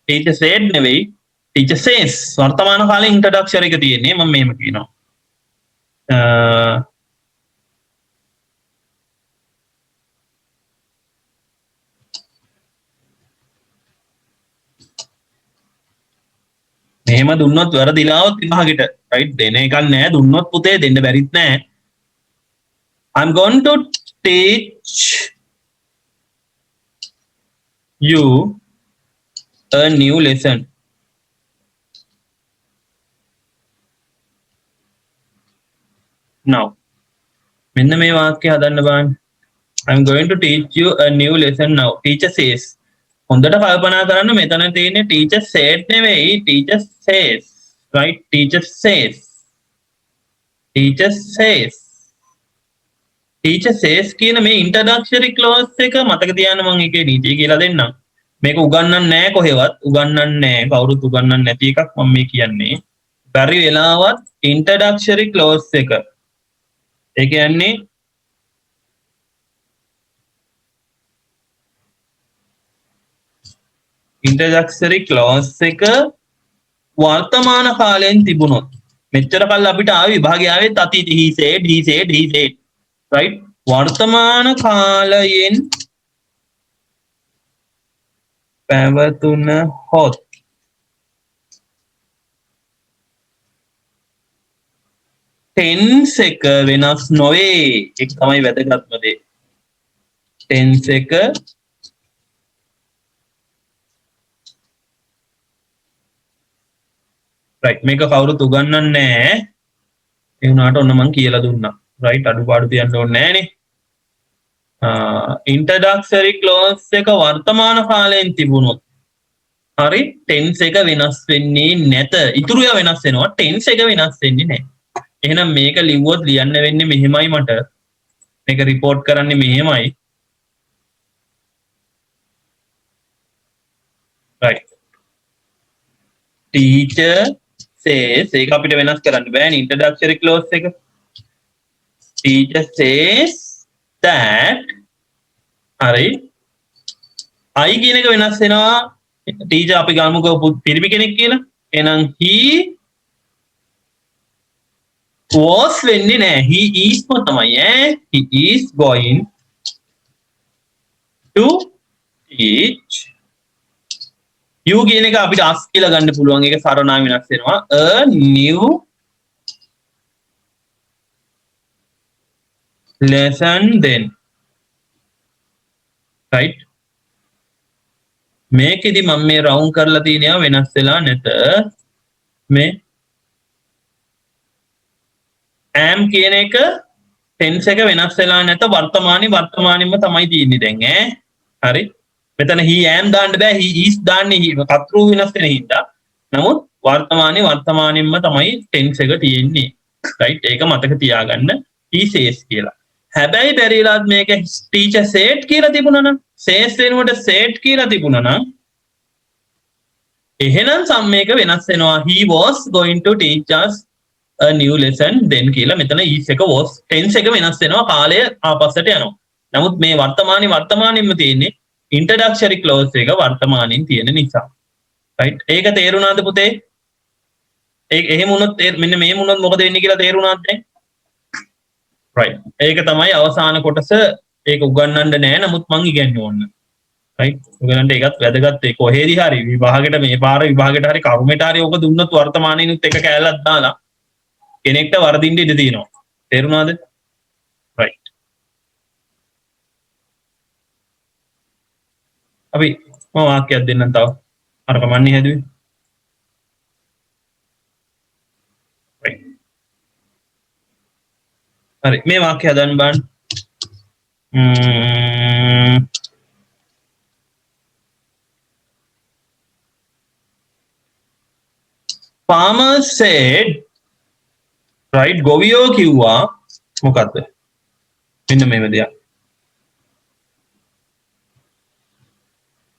ටීචර් සේඩ් නෙවෙයි ටීචර් සේස් වර්තමාන කාලේ ඉන්ට්‍රොඩක්ෂන් එක තියෙන්නේ මම මේම කියනවා මෙහෙම දුන්නොත් වැරදිලාවත් විභාගෙට රයිට් දෙන එකක් නෑ දුන්නොත් පුතේ දෙන්න බැරිත් නෑ I'm going to teach you a new lesson now මෙන්න මේ වාක්‍යය හදන්න බලන්න I'm going to teach you a new lesson now teacher says හොඳට කල්පනා කරන්න මෙතන තියෙන්නේ teacher said නෙවෙයි teacher says right teacher says කියන මේ introductory clause එක මතක තියාගන්න මම ඒකේ නීතිය කියලා දෙන්නම් මේක උගන්වන්නේ නැහැ කොහෙවත් උගන්වන්නේ නැහැ කවුරුත් උගන්වන්නේ නැති එකක් මම මේ කියන්නේ බැරි වෙලාවත් introductory clause එක ඒ කියන්නේ introductory clause එක වර්තමාන කාලයෙන් තිබුණොත් මෙච්චර කල් අපිට ආවේ විභාගය ආවෙත් අතීත he said right වර්තමාන කාලයෙන් පැවතුනහොත් ටෙන්ස් එක වෙනස් නොවේ. ඒක තමයි වැදගත්ම දේ. ටෙන්ස් එක රයිට්. මේක කවුරුත් උගන්වන්නේ නැහැ. ඒ වුණාට ඔන්න මම කියලා දුන්නා. රයිට්. අඩුපාඩු තියන්න ඕනේ නැහනේ. ඉන්ට්‍රොඩක්ටරි ක්ලෝස් එක වර්තමාන කාලයෙන් තිබුණොත් හරි ටෙන්ස් එක වෙනස් වෙන්නේ නැත. ඉතුරු ඒවා වෙනස් වෙනවා. ටෙන්ස් එක වෙනස් වෙන්නේ නැහැ. එහෙනම් මේක ලිව්වොත් ලියන්න වෙන්නේ මෙහෙමයි මට. මේක report කරන්නේ මෙහෙමයි. right. Teacher says ඒක අපිට වෙනස් කරන්න බෑනේ introductory clause එක. Teacher says that හරි I කියන එක වෙනස් වෙනවා. teacher අපි ගමුකෝ පිරිමි කෙනෙක් කියලා. එහෙනම් he was වෙන්නේ නැහැ. he is තමයි he is going to teach. you කියන එක අපිට as කියලා ගන්න පුළුවන්. ඒක සර්වනාම වෙනස් වෙනවා. a new lesson then. right. මේකෙදි මම මේ රවුන්ඩ් කරලා තියෙනවා වෙනස් වෙලා නැත. මේ am කියන එක tense එක වෙනස් වෙලා නැත. වර්තමානෙම තමයි තියෙන්නේ දැන් හරි. මෙතන he am දාන්න බෑ. he is දාන්නේ කතරු වෙනස් වෙන හින්දා. නමුත් වර්තමානෙම තමයි tense එක තියෙන්නේ. right. ඒක මතක තියාගන්න. he says කියලා. හැබැයි බැරිලාත් මේක teacher said කියලා තිබුණා නම් says වෙනුවට said කියලා තිබුණා නම් එහෙනම් සම්මේක වෙනස් වෙනවා. he was going to teach us a new lesson then කියලා. මෙතන is එක was tense එක වෙනස් වෙනවා. කාලය ආපස්සට යනවා. නමුත් මේ වර්තමානෙම තියෙන්නේ introductory clause එක වර්තමානින් තියෙන නිසා. right. ඒක තේරුණාද පුතේ? එහෙම වුණොත් මෙන්න මේ වුණොත් මොකද වෙන්නේ කියලා තේරුණාද දැන්? right. ඒක තමයි අවසාන කොටස. ඒක උගන්වන්න නෑ. නමුත් මං ඉගෙනන්න ඕන. right. උගලන්ට ඒකත් වැදගත්. ඒ කොහෙදි හරි විභාගෙට මේ පාර විභාගෙට හරි කරුමෙට හරි ඕක දුන්නොත් වර්තමානිනුත් එක කැලලක් දාලා කෙනෙක්ට වර්ධින්න ඉඩ තියෙනවා. තේරුණාද? right. අපි මම වාක්‍යයක් දෙන්නම් තව. අර කමන්නේ හැදුවේ. right. හරි මේ වාක්‍යය හදන්න බලන්න. Farmer said right. ගොවියෝ කිව්වා මොකද්ද? මෙන්න මේ විදිය.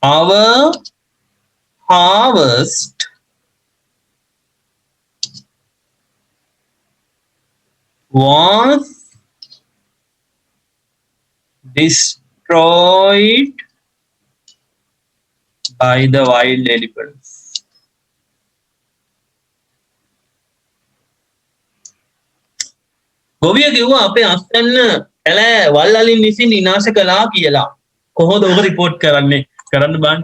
our harvest was destroyed by the wild elephants. ගොවිය කිව්වා අපේ අස්තන්න ඇල වල් වලින් විසින් විනාශ කළා කියලා. කොහොමද ඔබ රිපෝට් කරන්නේ? කරන්න බලන්න.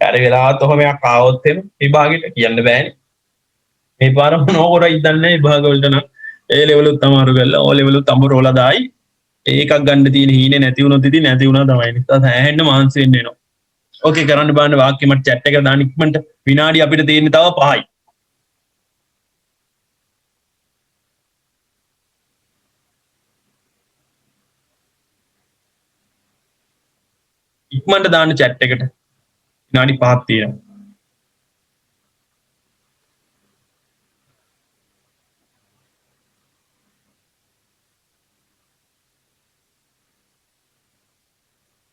අර වෙලාවත් ඔහොම එකක් ආවොත් එන විභාගෙට කියන්න බෑනේ. මේ පාර මොනෝකර ඉදන්නේ විභාග වලට නම් ඒ ලෙවල් උත් අමාරු කරලා ඕ ලෙවල් උත් අමාරු වල දායි. ඒකක් ගන්න තියෙන හීනේ නැති වුණොත් ඉතින් නැති වුණා තමයි. නිසා සෑහෙන්න මහන්සි වෙන්න වෙනවා. ඕකේ කරන්න බලන්න වාක්‍ය මට chat එකට දාන්න ඉක්මනට. විනාඩි අපිට තියෙන්නේ තව 5යි. ඉක්මනට දාන්න chat එකට. විනාඩි 5ක් තියෙනවා.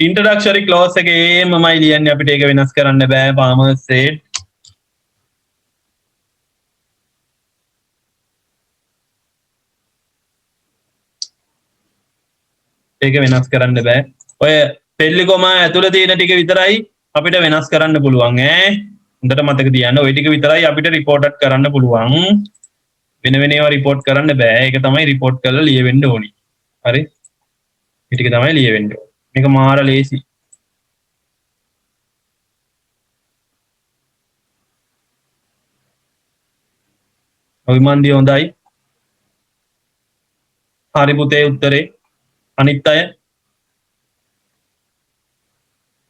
introductory clause එකේමමයි ලියන්නේ අපිට ඒක වෙනස් කරන්න බෑ. farmer said ඒක වෙනස් කරන්න බෑ. ඔය පෙල්ලි කොමා ඇතුළේ තියෙන ටික විතරයි අපිට වෙනස් කරන්න පුළුවන් හොඳට මතක තියාගන්න ඔය ටික විතරයි අපිට රිපෝට් කරන්න පුළුවන් වෙන වෙන ඒවා රිපෝට් කරන්න බෑ ඒක තමයි රිපෝට් කරලා ලියවෙන්න ඕනි හරි මේ ටික තමයි ලියවෙන්න මේක මාර ලේසි අවිමන්දී හොඳයි හරි පුතේ උත්තරේ අනිත් අය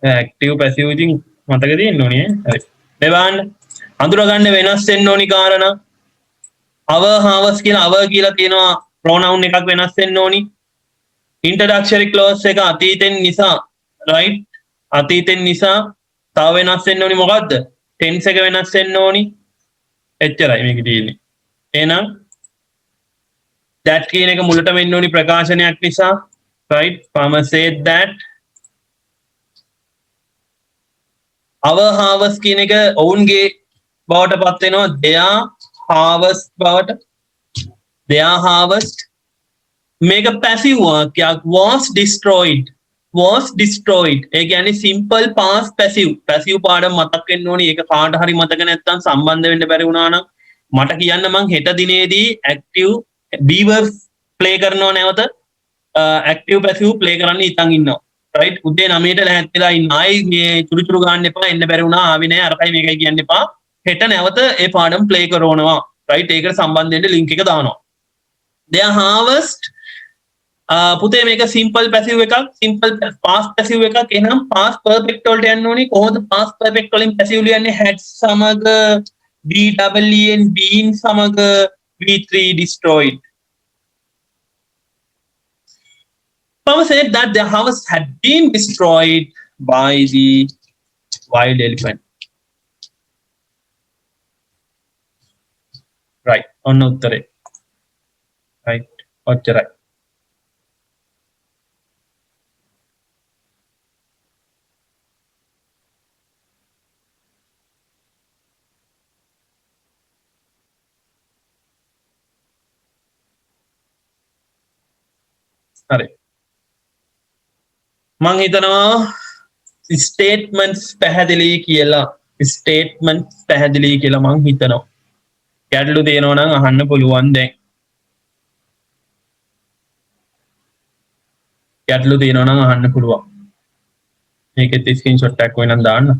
ඇක්ටිව් පැසිව් ඉතින් මතක තියෙන්න ඕනේ හරි මේ බලන්න අඳුරගන්න වෙනස් වෙන්න ඕනි කාරණා our hours කියලා our කියලා තියෙනවා pronoun එකක් වෙනස් වෙන්න ඕනි introductory clause එක අතීතෙන් නිසා right අතීතෙන් නිසා තව වෙනස් වෙන්න ඕනි මොකද්ද tense එක වෙනස් වෙන්න ඕනි එච්චරයි මේක තියෙන්නේ එහෙනම් that කියන එක මුලට වෙන්න ඕනි ප්‍රකාශනයක් නිසා right farmer said that our harvest කියන එක ඔවුන්ගේ බවට පත් වෙනවා their harvest බවට their harvest මේක passive වාක්‍යයක් was destroyed ඒ කියන්නේ simple past passive පාඩම මතක් වෙන්න ඕනි ඒක කාට හරි මතක නැත්නම් සම්බන්ධ වෙන්න බැරි වුණා නම් මට කියන්න මං හෙට දිනේදී active be verbs play කරනවා නැවත active passive play කරන්න ඉතින් ඉන්නවා right උදේ 9ට ලැහැත්තිලා ඉන්න ආයි මේ චුරු ගන්න එපා එන්න බැරි වුණා ආවි නෑ අරකයි මේකයි කියන්න එපා හෙට නැවත ඒ පාඩම් play කරනවා right ඒකට සම්බන්ධ වෙන්න link එක දානවා their harvest පුතේ මේක simple passive එකක් simple past passive එකක් එහෙනම් past perfect වලට යන්න ඕනි කොහොමද past perfect වලින් passive ලියන්නේ had සමග been been සමග v3 destroyed Farmer said that the house had been destroyed by the wild elephant. Right. On uttare. Right. Ochcharai. Right. මං හිතනවා ස්ටේට්මන්ට්ස් පැහැදිලි කියලා මං හිතනවා ගැටලු තියෙනවා නම් අහන්න පුළුවන් දැන් ගැටලු තියෙනවා නම් අහන්න පුළුවන් මේකෙත් ස්ක්‍රීන්ෂොට් එකක් වෙනනම් දාන්න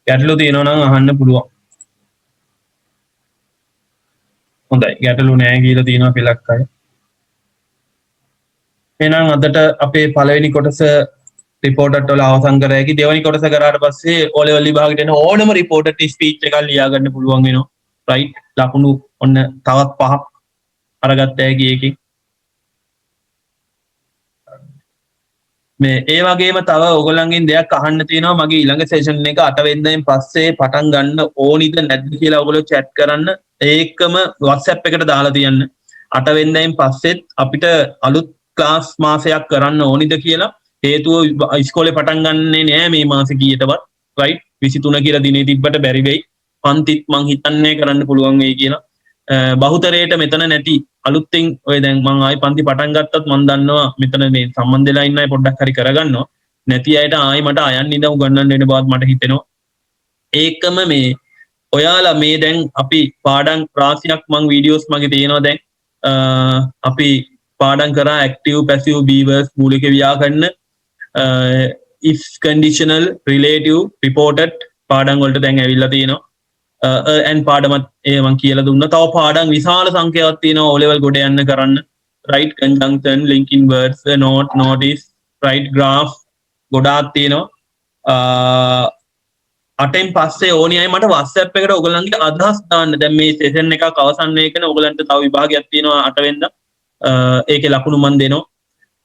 ගැටලු තියෙනවා නම් අහන්න පුළුවන්. හොඳයි ගැටලු නැහැ කියලා තියෙනවා පළක් අය. එහෙනම් අදට අපේ පළවෙනි කොටස රිපෝටර් වල අවසන් කරා කි දෙවෙනි කොටස කරාට පස්සේ O level විභාගෙට එන ඕනම රිපෝටර් ස්පීච් එකක් ලියා ගන්න පුළුවන් වෙනවා. රයිට් ලකුණු ඔන්න තවත් 5ක් අරගත්ත හැකි එකකින්. මේ ඒ වගේම තව ඔයගොල්ලන්ගෙන් දෙයක් අහන්න තියෙනවා මගේ ඊළඟ සෙෂන් එක 8 වෙනිදාෙන් පස්සේ පටන් ගන්න ඕනිද නැද්ද කියලා ඔයගොල්ලෝ chat කරන්න ඒකම WhatsApp එකට දාලා තියන්න 8 වෙනිදාෙන් පස්සෙත් අපිට අලුත් ක්ලාස් මාසයක් කරන්න ඕනිද කියලා හේතුව ඉස්කෝලේ පටන් ගන්නනේ නෑ මේ මාසෙ කීයටවත් රයිට් 23 කියලා දිනේ තිබ්බට බැරි වෙයි පන්තිත් මං හිතන්නේ කරන්න පුළුවන් වෙයි කියලා බහුතරයට මෙතන නැති අලුත්ෙන් ඔය දැන් මං ආයි පන්ති පටන් ගත්තත් මං දන්නවා මෙතන මේ සම්බන්ධ වෙලා ඉන්න අය පොඩ්ඩක් හරි කරගන්නවා නැති අයට ආයි මට අයන් ඉඳන් උගන්වන්න වෙන බවත් මට හිතෙනවා ඒකම මේ ඔයාලා මේ දැන් අපි පාඩම් රාශියක් මං වීඩියෝස් මගේ තියෙනවා දැන් අපි පාඩම් කරා active passive be verbs මූලික ව්‍යාකරණ if conditional relative reported පාඩම් වලට දැන් ඇවිල්ලා තියෙනවා and පාඩමත් ඒ මං කියලා දුන්නා තව පාඩම් විශාල සංඛ්‍යාවක් තියෙනවා O level ගොඩ යන්න කරන්න right conjunction linking words note notice right graph ගොඩාක් තියෙනවා අටෙන් පස්සේ ඕනි අය මට WhatsApp එකට ඔයගොල්ලන්ගේ අදහස් දාන්න දැන් මේ සෙෂන් එකක් අවසන් වෙකන ඔයගොල්ලන්ට තව විභාගයක් තියෙනවා 8 වෙනිදා ඒකේ ලකුණු මන් දෙනවා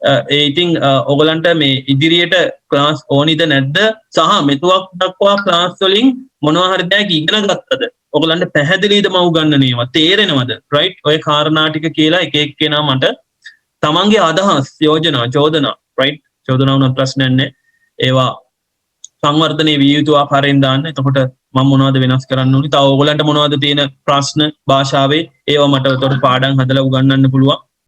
ඒ ඉතින් ඔයගොල්ලන්ට මේ ඉදිරියට ක්ලාස් ඕනිද නැද්ද සහ මෙතුවක් දක්වා ක්ලාස් වලින් මොනවා හරි දෙයක් ඉගෙන ගත්තද ඔයගොල්ලන්ට පැහැදිලිද මම උගන්වන ඒවා තේරෙනවද රයිට් ඔය කාරණා ටික කියලා එක එක්කෙනා මට තමන්ගේ අදහස් යෝජනා චෝදනා රයිට් චෝදනා වුණත් ප්‍රශ්නයක් නැහැ. ඒවා සංවර්ධනයේ විය යුතු ආකාරයෙන් දාන්න. එතකොට මම මොනවද වෙනස් කරන්න ඕනි? තව ඕගලන්ට මොනවද තියෙන ප්‍රශ්න භාෂාවේ ඒවා මට උතර පාඩම් හදලා උගන්වන්න පුළුවන්.